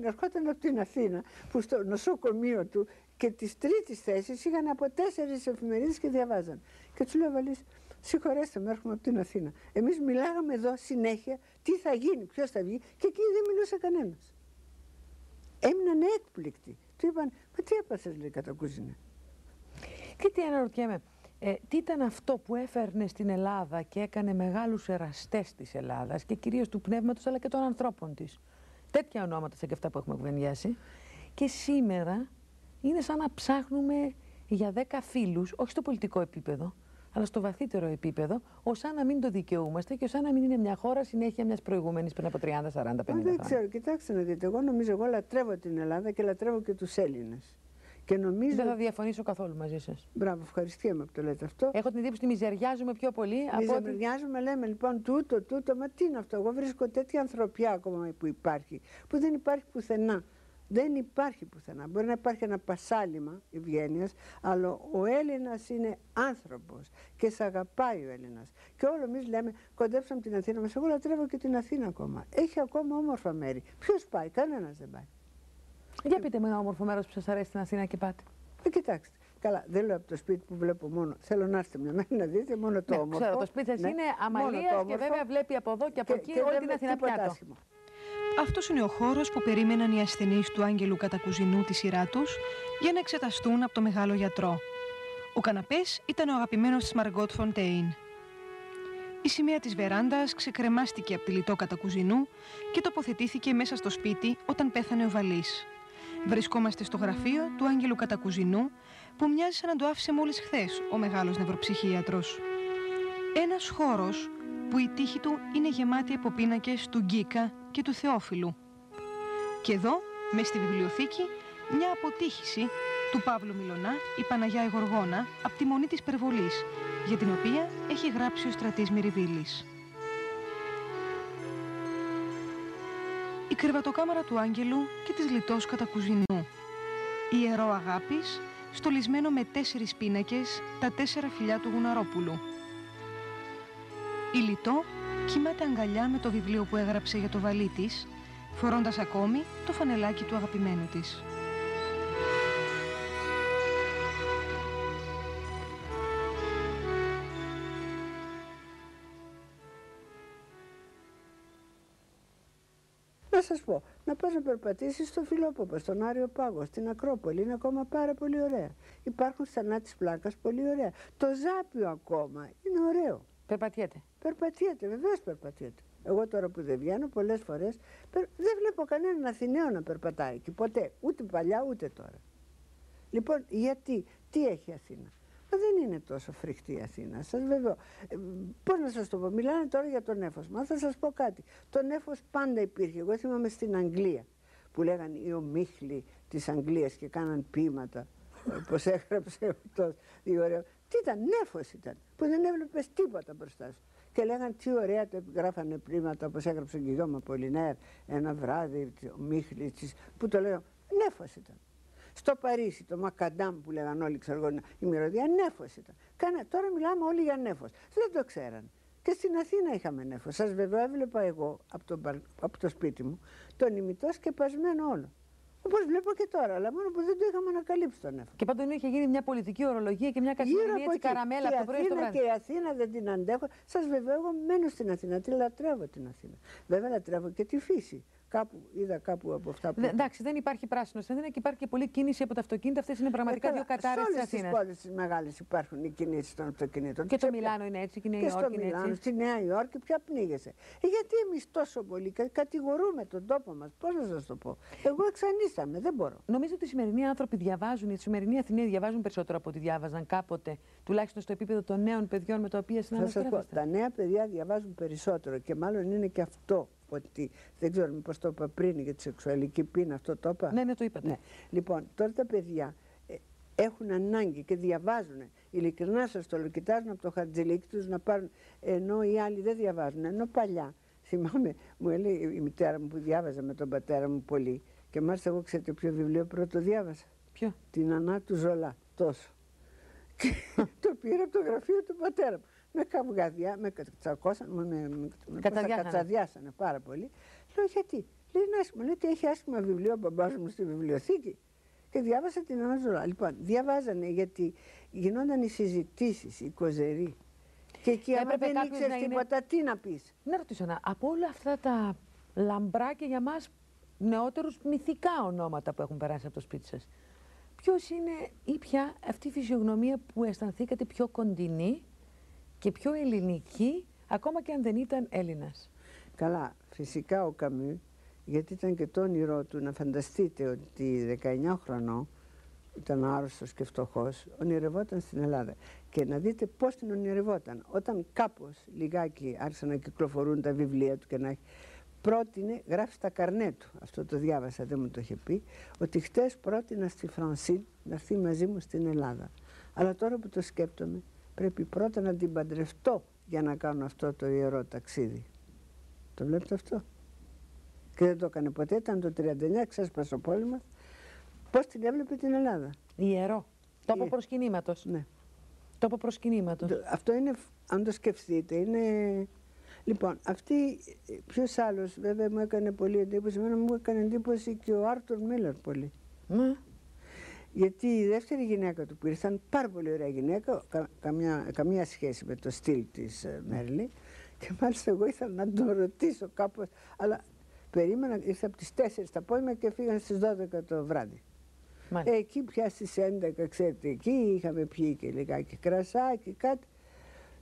Ερχόταν από την Αθήνα, που στο νοσοκομείο του και τις τρίτης θέσεις είχαν από 4 εφημερίδες και διαβάζαν. Και του λέει ο Βαλής, συγχωρέστε με, έρχομαι από την Αθήνα. Εμείς μιλάγαμε εδώ συνέχεια τι θα γίνει, ποιος θα βγει, και εκεί δεν μιλούσε κανένας. Έμειναν έκπληκτοι. Του είπαν, μα τι έπαθες, λέει, Κατακούζινε? Και τι αναρωτιέμαι, τι ήταν αυτό που έφερνε στην Ελλάδα και έκανε μεγάλους εραστές της Ελλάδας και κυρίως του πνεύματος αλλά και των ανθρώπων της? Τέτοια ονόματα σαν και αυτά που έχουμε κουβεντιάσει. Και σήμερα είναι σαν να ψάχνουμε για 10 φίλους, όχι στο πολιτικό επίπεδο, αλλά στο βαθύτερο επίπεδο, ως αν να μην το δικαιούμαστε και ως αν να μην είναι μια χώρα συνέχεια μιας προηγούμενης πριν από 30, 40, 50 χρόνια. Δεν ξέρω, κοιτάξτε να δείτε. Εγώ νομίζω, εγώ λατρεύω την Ελλάδα και λατρεύω και τους Έλληνες. Και νομίζω... Δεν θα διαφωνήσω καθόλου μαζί σας. Μπράβο, ευχαριστούμε που το λέτε αυτό. Έχω την εντύπωση ότι μιζεριάζουμε πιο πολύ από ότι. Μιζεριάζουμε, λέμε λοιπόν τούτο, μα τι είναι αυτό. Εγώ βρίσκω τέτοια ανθρωπιά ακόμα που υπάρχει, που δεν υπάρχει πουθενά. Δεν υπάρχει πουθενά. Μπορεί να υπάρχει ένα πασάλιμα ευγένειας, αλλά ο Έλληνας είναι άνθρωπος και σε αγαπάει ο Έλληνας. Και όλο εμείς λέμε, κοντέψαμε την Αθήνα μας. Εγώ λατρεύω και την Αθήνα ακόμα. Έχει ακόμα όμορφα μέρη. Ποιος πάει, κανένας δεν πάει. Για πείτε μου ένα όμορφο μέρος που σας αρέσει στην Αθήνα και πάτε. Κοιτάξτε. Καλά, δεν λέω από το σπίτι που βλέπω μόνο. Θέλω να έρθετε μια μέρα να δείτε μόνο το όμορφο. Ξέρω, το σπίτι σας είναι αμαλίας και βέβαια βλέπει από εδώ και από εκεί όλη την Αθήνα πιάτο. Αυτός είναι ο χώρος που περίμεναν οι ασθενείς του Άγγελου Κατακουζινού τη σειρά τους για να εξεταστούν από το μεγάλο γιατρό. Ο καναπές ήταν ο αγαπημένος της Μαργκότ Φοντέιν. Η σημαία της βεράντας ξεκρεμάστηκε από τη λιτό Κατακουζινού και τοποθετήθηκε μέσα στο σπίτι όταν πέθανε ο Βαλής. Βρισκόμαστε στο γραφείο του Άγγελου Κατακουζινού που μοιάζει σαν να το άφησε μόλις χθες ο μεγάλος νευροψυχίατρος. Ένας χώρος που η τύχη του είναι γεμάτη από πίνακες του Γκίκα και του Θεόφιλου. Και εδώ, μες στη βιβλιοθήκη, μια αποτύχηση του Παύλου Μιλωνά, η Παναγιά η Γοργόνα, από τη Μονή της Περβολής, για την οποία έχει γράψει ο Στρατής Μυριβίλης. Η κρεβατοκάμαρα του Άγγελου και της λιτός Κατακουζινού. Ιερό Αγάπης, στολισμένο με 4 πίνακες, τα 4 φιλιά του Γουναρόπουλου. Η λιτό κοιμάται αγκαλιά με το βιβλίο που έγραψε για το Βαλί της, φορώντας ακόμη το φανελάκι του αγαπημένου της. Να σας πω, να πας να περπατήσεις στο Φιλόποπο, στον Άριο Πάγο, στην Ακρόπολη, είναι ακόμα πάρα πολύ ωραία. Υπάρχουν στενά της Πλάκας, πολύ ωραία. Το Ζάπιο ακόμα, είναι ωραίο. Περπατιέται. Περπατιέται, βεβαίως περπατιέται. Εγώ τώρα που δεν βγαίνω πολλές φορές, δεν βλέπω κανέναν Αθηναίο να περπατάει εκεί, ποτέ. Ούτε παλιά ούτε τώρα. Λοιπόν, γιατί, τι έχει η Αθήνα. Δεν είναι τόσο φρικτή η Αθήνα. Σας βεβαιώ. Πώς να σας το πω, μιλάνε τώρα για τον νέφος. Μα θα σας πω κάτι. Το νέφος πάντα υπήρχε. Εγώ θυμάμαι στην Αγγλία που λέγανε οι ομίχλοι της Αγγλίας και κάναν ποίηματα. Όπως έγραψε αυτός. Τι ήταν, νέφος ήταν. Που δεν έβλεπες τίποτα μπροστά σου. Και λέγανε τι ωραία το γράφανε πλήματα όπως έγραψε ο Γκυγιόμ Απολινέρ ένα βράδυ, ομίχλοι της. Που το λέω, νέφος ήταν. Στο Παρίσι, το Μακαντάμ που λέγαν όλοι, ξέρω εγώ, η μυρωδία, νέφος ήταν. Τώρα μιλάμε όλοι για νέφος. Δεν το ξέραν. Και στην Αθήνα είχαμε νέφος. Σας βεβαιώ, έβλεπα εγώ από το σπίτι μου τον ημιτό σκεπασμένο όλο. Όπως βλέπω και τώρα, αλλά μόνο που δεν το είχαμε ανακαλύψει τον νέφος. Και πάντων είχε γίνει μια πολιτική ορολογία και μια καθημερινή έτσι καραμέλα από το πρωί στο βράδυ. Και η Αθήνα δεν την αντέχω. Σας βεβαιώ, εγώ μένω στην Αθήνα. Τη λατρεύω την Αθήνα. Βέβαια, λατρεύω και τη φύση. Είδα κάπου από αυτά που. Εντάξει, δεν υπάρχει πράσινο στην Αθήνα και υπάρχει και πολλή κίνηση από τα αυτοκίνητα. Αυτές είναι πραγματικά δύο κατάρρες της Αθήνας. Σε όλες τις πόλεις τις μεγάλες υπάρχουν οι κινήσεις των αυτοκινήτων. Και το Μιλάνο είναι έτσι, και η Νέα Υόρκη είναι έτσι. Στη Νέα Υόρκη πια πνίγεσαι. Γιατί εμείς τόσο πολύ κατηγορούμε τον τόπο μας, πώς να σας το πω. Εγώ εξανίσταμαι, δεν μπορώ. Νομίζω ότι οι σημερινοί άνθρωποι διαβάζουν, οι σημερινοί Αθηναίοι διαβάζουν περισσότερο από ό,τι διάβαζαν κάποτε, τουλάχιστον στο επίπεδο των νέων παιδιών με τα οποία συναναστρέφεστε. Τα νέα παιδιά διαβάζουν περισσότερο και μάλλον είναι και αυτό. Ότι δεν ξέρω μήπως το είπα πριν για τη σεξουαλική πείνα, αυτό το είπα. Ναι, το είπατε. Ναι. Λοιπόν, τώρα τα παιδιά έχουν ανάγκη και διαβάζουν. Ειλικρινά σας το λέω, κοιτάζουν από το χαρτζηλίκι τους να πάρουν, ενώ οι άλλοι δεν διαβάζουν. Ενώ παλιά, θυμάμαι, μου έλεγε η μητέρα μου που διάβαζε με τον πατέρα μου πολύ και μάλιστα εγώ ξέρετε ποιο βιβλίο πρώτο διάβασα. Ποιο? Την Ανά του Ζολά, τόσο. Και το πήρα από το γραφείο του πατέρα μου. Με καυγαδιά, με κατσαδιάσανε πάρα πολύ. Λέω γιατί. Λέει είναι άσχημα. Λέει ότι έχει άσχημα βιβλίο ο μπαμπάς μου στη βιβλιοθήκη. Και διάβασα την Ανά Ζολά. Λοιπόν, διαβάζανε γιατί γινόταν οι συζητήσεις, οι κοζεροί. Και εκεί άμα δεν ήξερες τίποτα, τι να πεις. Να ρωτήσω από όλα αυτά τα λαμπρά και για μας νεότερους μυθικά ονόματα που έχουν περάσει από το σπίτι σας, ποιος είναι ή ποια αυτή η φυσιογνωμία που αισθανθήκατε πιο κοντινή και πιο ελληνική, ακόμα και αν δεν ήταν Έλληνας? Καλά, φυσικά ο Καμί, γιατί ήταν και το όνειρό του να φανταστείτε ότι 19 χρονών ήταν άρρωστος και φτωχός, ονειρευόταν στην Ελλάδα. Και να δείτε πώς την ονειρευόταν. Όταν κάπως λιγάκι άρχισαν να κυκλοφορούν τα βιβλία του και να πρότεινε, γράφει στα καρνέ του, αυτό το διάβασα, δεν μου το είχε πει, ότι χτες πρότεινα στη Φρανσίν να έρθει μαζί μου στην Ελλάδα. Αλλά τώρα που το σκέπτομαι, πρέπει πρώτα να την παντρευτώ για να κάνω αυτό το ιερό ταξίδι. Το βλέπετε αυτό? Και δεν το έκανε ποτέ, ήταν το 1939, ξέσπασε ο πόλεμος. Πώς την έβλεπε την Ελλάδα? Ιερό. Τόπο προσκυνήματος. Ναι. Τόπο προσκυνήματος. Αυτό είναι, αν το σκεφτείτε, είναι... Λοιπόν, αυτή, ποιος άλλος βέβαια μου έκανε πολύ εντύπωση, εμένα μου έκανε εντύπωση και ο Άρτουρ Μίλλερ πολύ. Γιατί η δεύτερη γυναίκα του που ήρθε ήταν πάρα πολύ ωραία γυναίκα, καμία σχέση με το στυλ της Μέρλιν, και μάλιστα εγώ ήθελα να τον ρωτήσω κάπως, αλλά περίμενα, ήρθε από τις 4 το απόγευμα και φύγαν στις 12 το βράδυ. Εκεί πια στις 11, ξέρετε, εκεί είχαμε πιει και λιγάκι κρασάκι, κάτι.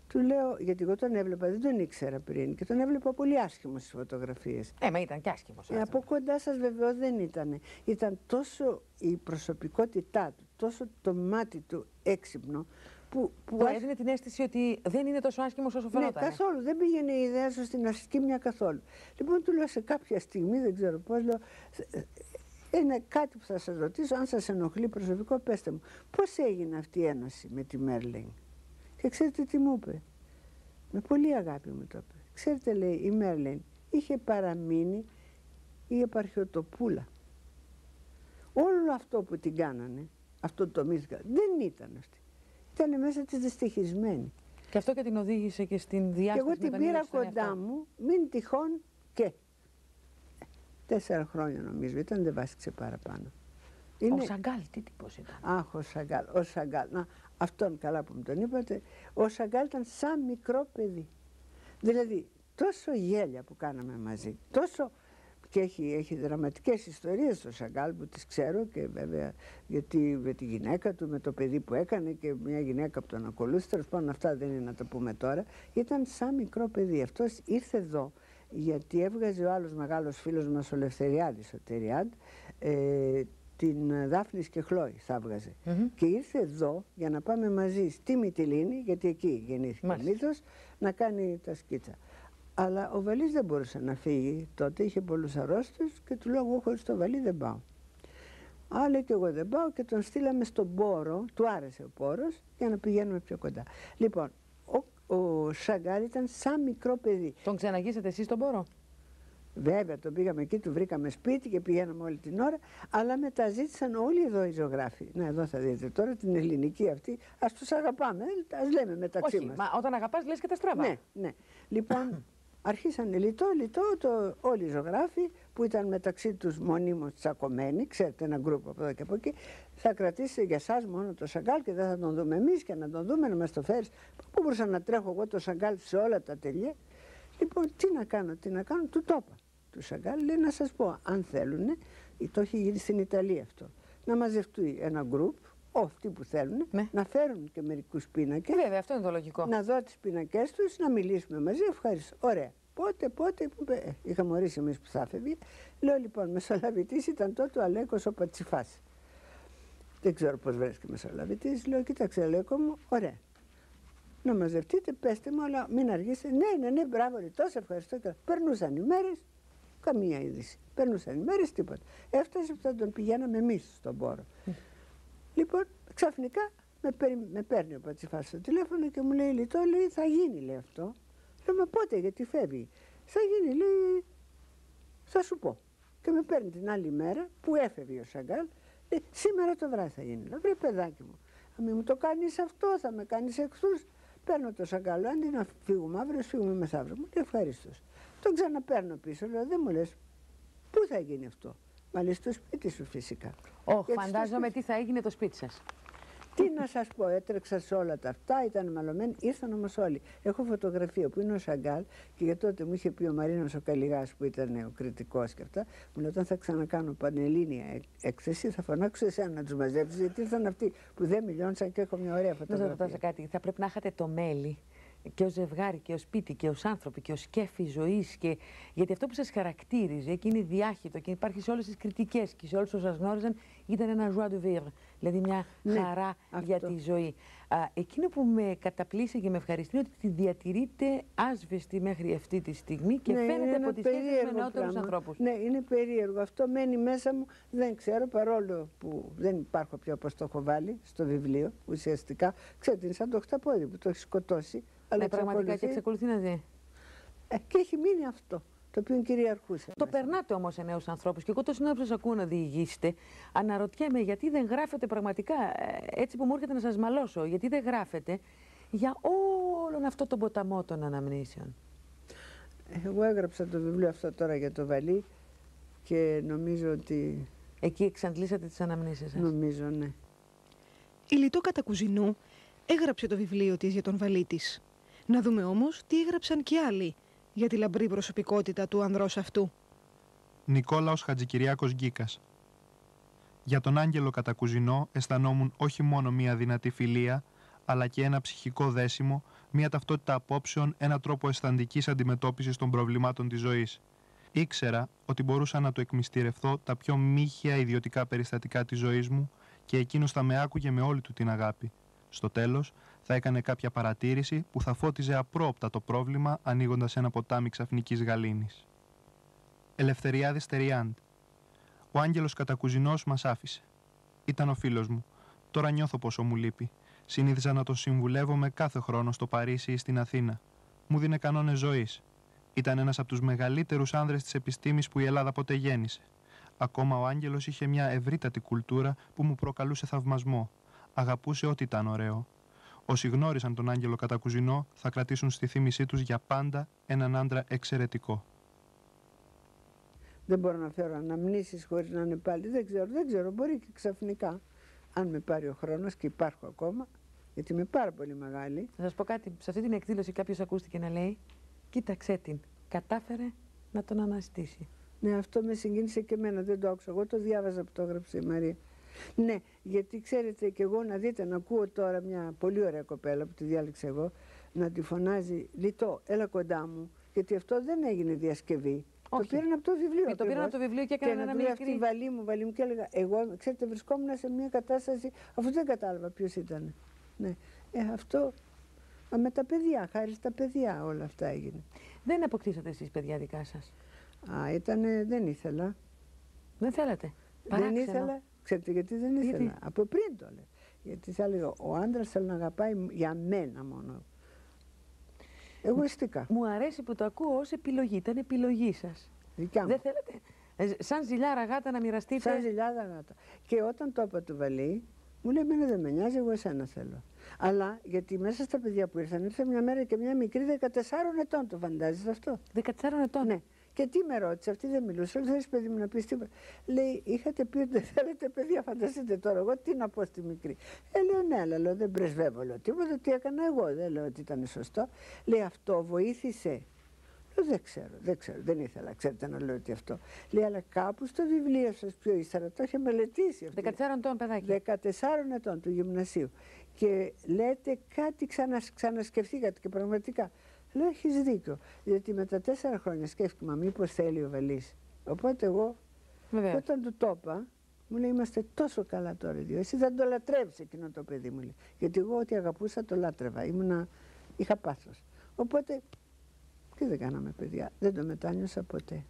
Του λέω, γιατί εγώ τον έβλεπα, δεν τον ήξερα πριν και τον έβλεπα πολύ άσχημο στις φωτογραφίες. Μα ήταν και άσχημος. Από κοντά σας βεβαίως δεν ήταν. Ήταν τόσο η προσωπικότητά του, τόσο το μάτι του έξυπνο, που έδινε την αίσθηση ότι δεν είναι τόσο άσχημος όσο φαινόταν. Ναι, καθόλου. Δεν πήγαινε η ιδέα σου στην αρχική μια καθόλου. Λοιπόν, του λέω σε κάποια στιγμή, δεν ξέρω πώς, λέω, είναι κάτι που θα σας ρωτήσω, αν σας ενοχλεί προσωπικό, πέστε μου. Πώς έγινε αυτή η ένωση με τη Μέρλιν? Και ξέρετε τι μου είπε? Με πολύ αγάπη μου το είπε. Ξέρετε, λέει, η Μέρλιν είχε παραμείνει η επαρχιοτοπούλα. Όλο αυτό που την κάνανε, αυτό το μύθικα, δεν ήταν αυτή. Ήταν μέσα της δυστυχισμένη. Και αυτό και την οδήγησε και στην διάσταση. Και εγώ την πήρα κοντά μου, μην τυχόν και. 4 χρόνια νομίζω ήταν, δεν βάσκησε παραπάνω. Ο Σαγκάλ, τι τύπος ήταν? Αχ, ο Σαγκάλ. Να, αυτόν καλά που μου τον είπατε. Ο Σαγκάλ ήταν σαν μικρό παιδί. Δηλαδή, τόσο γέλια που κάναμε μαζί, τόσο... Και έχει δραματικές ιστορίες ο Σαγκάλ που τις ξέρω, και βέβαια γιατί με τη γυναίκα του, με το παιδί που έκανε και μια γυναίκα που τον ακολούθησε, τέλος πάντων αυτά δεν είναι να τα πούμε τώρα. Ήταν σαν μικρό παιδί. Αυτός ήρθε εδώ γιατί έβγαζε ο άλλος μεγάλος φίλος μας, ο Λευθεριάδης, ο Τεριάντ, την Δάφνης και Χλόη θα έβγαζε. Και ήρθε εδώ για να πάμε μαζί στη Μυτιλήνη, γιατί εκεί γεννήθηκε ο μύθος, να κάνει τα σκίτσα. Αλλά ο Βαλής δεν μπορούσε να φύγει τότε, είχε πολλούς αρρώστιους και του λέω, εγώ χωρίς το Βαλή δεν πάω. Λέει και εγώ δεν πάω, και τον στείλαμε στον Πόρο, του άρεσε ο Πόρος, για να πηγαίνουμε πιο κοντά. Λοιπόν, ο Σαγκάλ ήταν σαν μικρό παιδί. Τον ξαναγήσατε εσείς στον Πόρο? Βέβαια, τον πήγαμε εκεί, του βρήκαμε σπίτι και πηγαίναμε όλη την ώρα, αλλά μετά ζήτησαν όλοι εδώ οι ζωγράφοι. Να, εδώ θα δείτε τώρα την ελληνική αυτή, ας τους αγαπάμε, ας λέμε μεταξύ μας. Όχι, μα όταν αγαπάς λες και τα στραβά. Ναι, ναι. Λοιπόν, αρχίσανε λιτό, όλοι οι ζωγράφοι που ήταν μεταξύ τους μονίμως τσακωμένοι, ξέρετε, ένα γκρουπ από εδώ και από εκεί, θα κρατήσει για εσάς μόνο το Σαγκάλ και δεν θα τον δούμε εμείς, και να τον δούμε, να μας το φέρεις. Πού μπορούσα να τρέχω εγώ το Σαγκάλ σε όλα τα τελεία? Λοιπόν, τι να κάνω, του το είπα. Του Σαγκάλ λέει, να σας πω, αν θέλουν, το έχει γίνει στην Ιταλία αυτό, να μαζευτούν ένα γκρουπ, αυτοί που θέλουν, να φέρουν και μερικούς πίνακες. Βέβαια, αυτό είναι το λογικό. Να δω τις πίνακες τους, να μιλήσουμε μαζί, ευχαριστώ. Ωραία. Πότε, είχαμε ορίσει εμείς που θα φεύγει. Λέω λοιπόν, μεσολαβητής ήταν τότε ο Αλέκος ο Πατσιφάς. Δεν ξέρω πώς βρέθηκε μεσολαβητής. Λέω, κοίταξε Αλέκο μου, ωραία. Να μαζευτείτε, πέστε μου, αλλά μην αργήσετε. Ναι, μπράβο, τόσο ευχαριστώ. Περνούσαν οι μέρες, καμία είδηση. Περνούσαν οι μέρες, τίποτα. Έφτασε που θα τον πηγαίναμε εμείς στον Πόρο. Λοιπόν, ξαφνικά με παίρνει ο Πατσιφάς στο τηλέφωνο και μου λέει, Λιτό, λέει, θα γίνει, λέει αυτό. Λέω, μα πότε, γιατί φεύγει? Θα γίνει, λέει, θα σου πω. Και με παίρνει την άλλη μέρα που έφευγε ο Σαγκάλ, λέει, σήμερα το βράδυ θα γίνει. Λέω, βρε παιδάκι μου, αν μην μου το κάνεις αυτό, θα με κάνεις εχθρούς. Παίρνω το Σαγκάλ, αντί να φύγουμε αύριο, φύγουμε μεθαύριο. Μου λέει, ευχαρίστως. Τον ξαναπαίρνω πίσω, λέω, δεν μου λες, πού θα γίνει αυτό? Μα λέει, στο σπίτι σου φυσικά. Φαντάζομαι τι θα έγινε το σπίτι σας. Τι να σας πω, έτρεξα σε όλα τα αυτά, ήταν μαλωμένοι, ήρθαν όμως όλοι. Έχω φωτογραφία που είναι ο Σαγκάλ, και για τότε μου είχε πει ο Μαρίνος ο Καλιγάς που ήταν ο κριτικός και αυτά, μου λέει, όταν θα ξανακάνω πανελλήνια έκθεση θα φωνάξω εσένα να τους μαζέψεις, γιατί ήρθαν αυτοί που δεν μιλιώνησαν και έχω μια ωραία φωτογραφία. Να σας ρωτήσω κάτι, θα πρέπει να είχατε το μέλι και ως ζευγάρι και ως σπίτι και ως άνθρωποι και ως σκέφη ζωής, γιατί αυτό που σας χαρακτήριζε και είναι διάχυτο και υπάρχει σε όλες τις κριτικές και σε όλους όσους σας γνώριζαν, ήταν ένα joie de vivre. Δηλαδή μια Ναι, χαρά για αυτό. τη ζωή. Εκείνο που με καταπλήσει και με ευχαριστεί είναι ότι τη διατηρείτε άσβεστη μέχρι αυτή τη στιγμή και Ναι, είναι φαίνεται ένα από τις σχέσεις με περίεργο νεότερους πράγμα. ανθρώπους. Ναι, είναι περίεργο. Αυτό μένει μέσα μου. Δεν ξέρω, παρόλο που δεν υπάρχω πια όπως το έχω βάλει στο βιβλίο, ουσιαστικά. Ξέρετε, είναι σαν το χταπόδι που το έχει σκοτώσει. Αλλά Ναι, πραγματικά και εξακολουθεί. εξακολουθεί να ζει. Και έχει μείνει αυτό, το οποίο κυριαρχούσε. Το μέσα. περνάτε όμως σε νέους ανθρώπους και εγώ το συνάδελφο σας ακούω να διηγήσετε. Αναρωτιέμαι γιατί δεν γράφετε πραγματικά, έτσι που μου έρχεται να σας μαλώσω, γιατί δεν γράφετε για όλον αυτό τον ποταμό των αναμνήσεων. Εγώ έγραψα το βιβλίο αυτό τώρα για το Βαλί και νομίζω ότι. Εκεί εξαντλήσατε τις αναμνήσεις σας. Νομίζω, ναι. Η Λιτό Κατακουζινού έγραψε το βιβλίο της για τον Βαλί της. Να δούμε όμως τι έγραψαν και άλλοι για τη λαμπρή προσωπικότητα του ανδρός αυτού. Νικόλαος Χατζικυριάκος Γκίκας. Για τον Άγγελο Κατακουζινό αισθανόμουν όχι μόνο μία δυνατή φιλία, αλλά και ένα ψυχικό δέσιμο, μία ταυτότητα απόψεων, ένα τρόπο αισθαντικής αντιμετώπισης των προβλημάτων της ζωής. Ήξερα ότι μπορούσα να του εκμυστηρευθώ τα πιο μύχια ιδιωτικά περιστατικά της ζωής μου και εκείνος θα με άκουγε με όλη του την αγάπη. Στο τέλος, θα έκανε κάποια παρατήρηση που θα φώτιζε απρόοπτα το πρόβλημα, ανοίγοντας ένα ποτάμι ξαφνικής γαλήνης. Ελευθεριάδης Τεριάντ. Ο Άγγελος Κατακουζινός μας άφησε. Ήταν ο φίλος μου. Τώρα νιώθω πόσο μου λείπει. Συνήθιζα να τον συμβουλεύομαι κάθε χρόνο στο Παρίσι ή στην Αθήνα. Μου δίνε κανόνες ζωής. Ήταν ένας από τους μεγαλύτερους άνδρες της επιστήμης που η Ελλάδα ποτέ γέννησε. Ακόμα ο Άγγελος είχε μια ευρύτατη κουλτούρα που μου προκαλούσε θαυμασμό. Αγαπούσε ό,τι ήταν ωραίο. Όσοι γνώρισαν τον Άγγελο Κατακουζινό θα κρατήσουν στη θύμησή τους για πάντα έναν άντρα εξαιρετικό. Δεν μπορώ να φέρω αναμνήσεις χωρίς να είναι πάλι. Δεν ξέρω. Μπορεί και ξαφνικά, αν με πάρει ο χρόνος και υπάρχω ακόμα, γιατί είμαι πάρα πολύ μεγάλη. Θα σας πω κάτι, σε αυτή την εκδήλωση κάποιος ακούστηκε να λέει «Κοίταξέ την, κατάφερε να τον αναστήσει». Ναι, αυτό με συγκίνησε και εμένα, δεν το άκουσα. Εγώ το διάβαζα που το έγραψε η Μαρία. Ναι, γιατί ξέρετε και εγώ να δείτε, να ακούω τώρα μια πολύ ωραία κοπέλα που τη διάλεξα εγώ, να τη φωνάζει «Λιτό, έλα κοντά μου», γιατί αυτό δεν έγινε διασκευή. Όχι. Το πήραν από το βιβλίο. Το πήραν από το βιβλίο και έκαναν ένα μικρή. μικρή. Βαλί μου και έλεγα, εγώ, ξέρετε, βρισκόμουν σε μια κατάσταση, αφού δεν κατάλαβα ποιος ήταν. Ναι. Αυτό με τα παιδιά, χάρη στα παιδιά όλα αυτά έγινε. Δεν αποκτήσατε εσείς παιδιά δικά σας. Δεν ήθελα. Δεν θέλατε. Δεν Παράξενο. ήθελα. Ξέρετε γιατί δεν ήθελα. Γιατί? Από πριν το έλεγα. Γιατί θα έλεγα, ο άντρας θέλει να αγαπάει για μένα μόνο. Εγωιστικά. Μου αρέσει που το ακούω ως επιλογή. Ήταν επιλογή σας. Δικιά μου. Δεν θέλετε σαν ζηλιάρα γάτα να μοιραστείτε. Σαν ζηλιάδα γάτα. Και όταν το είπα του Βαλί, μου λέει: εμένα δεν με νοιάζει, εγώ εσένα θέλω. Αλλά γιατί μέσα στα παιδιά που ήρθαν, ήρθε μια μέρα και μια μικρή 14 ετών, το φαντάζεσαι αυτό. 14 ετών. Ναι. Και τι με ρώτησε, αυτή δεν μιλούσε. Λέω: θέλεις παιδί μου να πεις τίποτα. Λέει: είχατε πει ότι δεν θέλετε παιδιά, φανταστείτε τώρα. Εγώ τι να πω στη μικρή. Λέω: ναι, αλλά λέω, δεν πρεσβεύω λέω, τίποτα, τι έκανα εγώ. Δεν λέω ότι ήταν σωστό. Λέει: αυτό βοήθησε. Λέω: δεν ξέρω, δεν ήθελα, ξέρετε να λέω ότι αυτό. Λέει: αλλά κάπου στο βιβλίο σας πιο ύστερα το είχε μελετήσει. 14 ετών παιδάκι. 14 ετών του γυμνασίου. Και λέτε κάτι ξανασκεφτήκατε και πραγματικά. Λέω: έχεις δίκιο. Γιατί με τα 4 χρόνια σκέφτηκα, μήπως θέλει ο Βαλής. Οπότε εγώ, Βεβαίως. όταν του το είπα, μου λέει: είμαστε τόσο καλά τώρα οι δύο. Εσύ δεν το λατρεύεις εκείνο το παιδί, μου λέει. Γιατί εγώ ό,τι αγαπούσα το λάτρευα. Είχα πάθος. Οπότε, τι δεν κάναμε παιδιά. Δεν το μετάνιωσα ποτέ.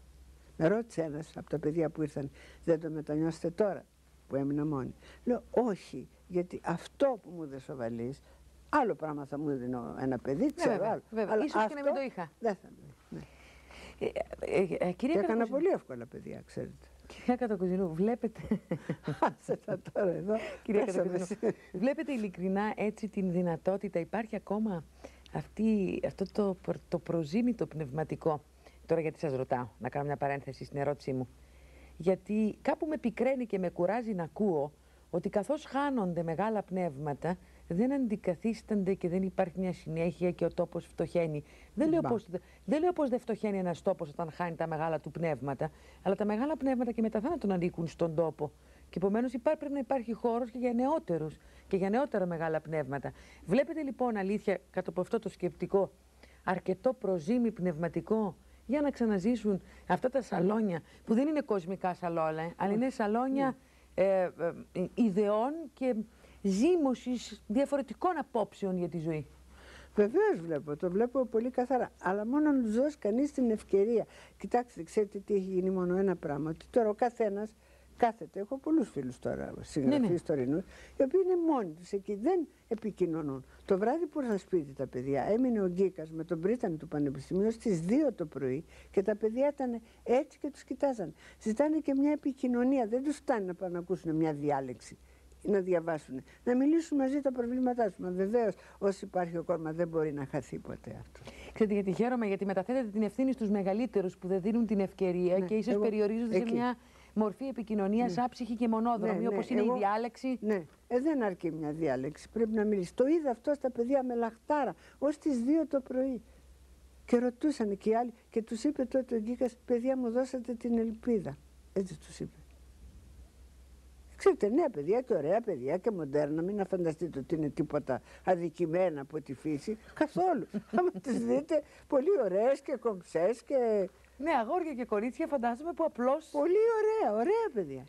Με ρώτησε ένας από τα παιδιά που ήρθαν: δεν το μετανιώσετε τώρα που έμεινα μόνη. Λέω: όχι, γιατί αυτό που μου έδωσε ο Βαλής, άλλο πράγμα θα μου δίνω ένα παιδί, ξέρω βέβαια, άλλο. βέβαια. Αλλά Ίσως και να μην το είχα. Δεν θα το είχα. Ναι. Και έκανα πολύ εύκολα παιδιά, ξέρετε. Κυρία Κατακουζινού, βλέπετε. Άσε τα τώρα εδώ. Κυρία Πέσαμε. Κατακουζινού, βλέπετε ειλικρινά έτσι την δυνατότητα, υπάρχει ακόμα αυτό το προζήμητο πνευματικό. Τώρα γιατί σας ρωτάω, να κάνω μια παρένθεση στην ερώτησή μου. Γιατί κάπου με πικραίνει και με κουράζει να ακούω ότι καθώς χάνονται μεγάλα πνεύματα, δεν αντικαθίστανται και δεν υπάρχει μια συνέχεια και ο τόπος φτωχαίνει. Δεν λέω πως δεν φτωχαίνει ένας τόπος όταν χάνει τα μεγάλα του πνεύματα, αλλά τα μεγάλα πνεύματα και μετά θάνατον ανήκουν στον τόπο. Και επομένως πρέπει να υπάρχει χώρος και για νεότερους και για νεότερα μεγάλα πνεύματα. Βλέπετε λοιπόν αλήθεια κάτω από αυτό το σκεπτικό αρκετό προζύμι πνευματικό για να ξαναζήσουν αυτά τα σαλόνια που δεν είναι κοσμικά σαλόνια, αλλά είναι σαλόνια ιδεών και ζήμωσης διαφορετικών απόψεων για τη ζωή. Βεβαίως το βλέπω πολύ καθαρά. Αλλά μόνο να του δώσει κανείς την ευκαιρία. Κοιτάξτε, ξέρετε τι έχει γίνει μόνο ένα πράγμα. Ότι τώρα ο καθένας κάθεται. Έχω πολλούς φίλους τώρα, συγγραφείς τωρινούς, οι οποίοι είναι μόνοι τους εκεί, δεν επικοινωνούν. Το βράδυ που ήρθαν σπίτι τα παιδιά, έμεινε ο Γκίκας με τον πρίτανη του Πανεπιστημίου στις 2 το πρωί και τα παιδιά ήταν έτσι και τους κοιτάζαν. Ζητάνε και μια επικοινωνία. Δεν τους φτάνει να πάνε να ακούσουν μια διάλεξη. Να διαβάσουν, να μιλήσουν μαζί τα προβλήματά τους. Μα βεβαίως, όσο υπάρχει ο κόσμος, δεν μπορεί να χαθεί ποτέ αυτό. Ξέρετε, γιατί χαίρομαι, γιατί μεταθέτετε την ευθύνη στους μεγαλύτερους που δεν δίνουν την ευκαιρία και ίσως περιορίζονται σε μια μορφή επικοινωνίας άψυχη και μονόδρομη, όπως είναι η διάλεξη. Ναι, δεν αρκεί μια διάλεξη. Πρέπει να μιλήσει. Το είδα αυτό στα παιδιά με λαχτάρα, ως τις 2 το πρωί. Και ρωτούσαν και οι άλλοι, και τους είπε τότε ο Γκίκας, παιδιά μου δώσατε την ελπίδα. Έτσι τους είπε. Ξέρετε, νέα παιδιά και ωραία παιδιά και μοντέρνα, μην να φανταστείτε ότι είναι τίποτα αδικημένα από τη φύση. Καθόλου. Άμα τις δείτε, πολύ ωραίες και κομψές και... Ναι, αγόρια και κορίτσια φαντάζομαι που απλώς... Πολύ ωραία παιδιά.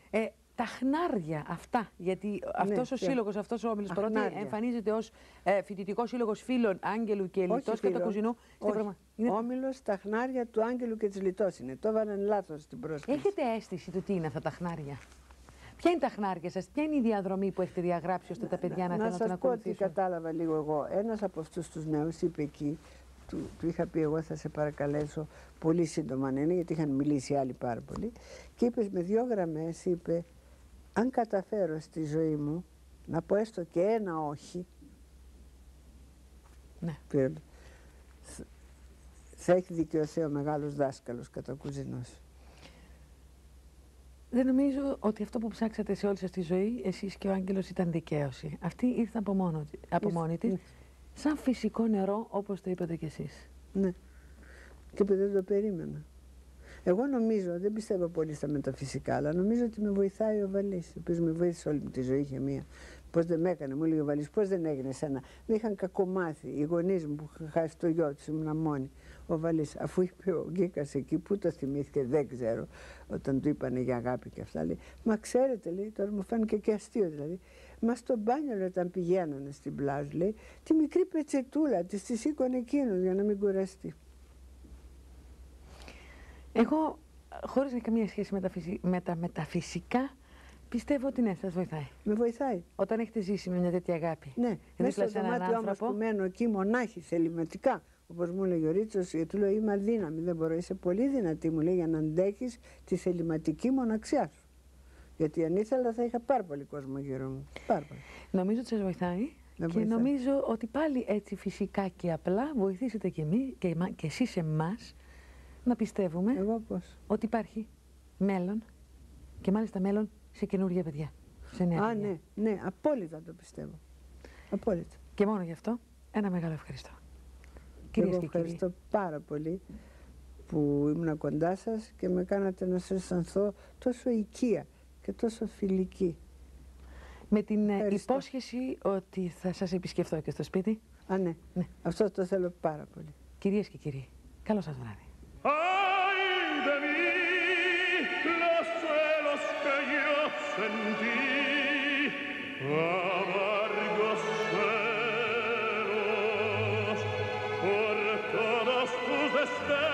Τα χνάρια αυτά, γιατί αυτός ο σύλλογος, αυτός ο όμιλος, παρότι εμφανίζεται ως φοιτητικός σύλλογος φίλων Άγγελου και Λιτός Κατακουζινού... Ο όμιλος τα χνάρια του Άγγελου και της Λιτός είναι. Το έβαλαν λάθος στην πρόσκληση. Έχετε αίσθηση του τι είναι αυτά τα χνάρια? Ποια είναι τα χνάρια σας, ποια είναι η διαδρομή που έχετε διαγράψει ώστε τα παιδιά να θέλουν να την ακολουθήσουν? Να σας πω ότι κατάλαβα λίγο εγώ. Ένας από αυτούς τους νέους είπε εκεί, του είχα πει εγώ θα σε παρακαλέσω πολύ σύντομα να είναι, γιατί είχαν μιλήσει άλλοι πάρα πολύ, και είπε με 2 γραμμές, είπε, αν καταφέρω στη ζωή μου να πω έστω και ένα όχι, ναι, θα έχει δικαιωθεί ο μεγάλος δάσκαλος Κατακουζινός. Δεν νομίζω ότι αυτό που ψάξατε σε όλη σας τη ζωή, εσείς και ο Άγγελος, ήταν δικαίωση. Αυτή ήρθε από μόνη της, σαν φυσικό νερό, όπως το είπατε κι εσείς. Ναι. Και δεν το περίμενα. Εγώ νομίζω, δεν πιστεύω πολύ στα μεταφυσικά, αλλά νομίζω ότι με βοηθάει ο Βαλής, ο οποίος με βοήθησε όλη μου τη ζωή, είχε μία. Πώς δεν με έκανε, μου έλεγε ο Βαλής, πώς δεν έγινε σένα. Με είχαν κακομάθει οι γονείς μου που είχαν χάσει το γιο τους, ήμουν μόνη. Ο Βαλής, αφού είπε ο Γκίκας εκεί, πού το θυμήθηκε, δεν ξέρω, όταν του είπανε για αγάπη και αυτά, λέει, μα ξέρετε, λέει, τώρα μου φάνηκε και αστείο δηλαδή, μα στο μπάνιο, λέει, όταν πηγαίνανε στην πλάζ, λέει, τη μικρή πετσετούλα της τη σήκωνε εκείνος για να μην κουραστεί. Εγώ, χωρίς να έχει καμία σχέση με τα μεταφυσικά, πιστεύω ότι ναι, σας βοηθάει. Με βοηθάει. Όταν έχετε ζήσει με μια τέτοια αγάπη. Ναι, μέσα στο δωμάτιό μας που μένω εκεί μονάχη, θεληματικά, όπως μου λέει ο Ρίτσος, γιατί του λέω είμαι αδύναμη, δεν μπορώ, είσαι πολύ δυνατή, μου λέει, για να αντέχεις τη θεληματική μοναξιά σου. Γιατί αν ήθελα θα είχα πάρα πολύ κόσμο γύρω μου. Πάρα πολύ. Νομίζω ότι σας βοηθάει. Και νομίζω ότι πάλι έτσι φυσικά και απλά βοηθήσετε και εμείς και εσείς εμάς να πιστεύουμε ότι υπάρχει μέλλον και μάλιστα μέλλον σε καινούργια παιδιά. Σε νέα παιδιά. Ναι, απόλυτα το πιστεύω. Απόλυτα. Και μόνο γι' αυτό ένα μεγάλο ευχαριστώ. Εγώ ευχαριστώ πάρα πολύ που ήμουν κοντά σας και με κάνατε να σας αισθανθώ τόσο οικία και τόσο φιλική. Με την υπόσχεση ότι θα σας επισκεφθώ και στο σπίτι. Α, ναι. Αυτό το θέλω πάρα πολύ. Κυρίες και κύριοι, καλό σας βράδυ. Ay de mí, los celos que yo sentí, amargos celos por todos tus destellos.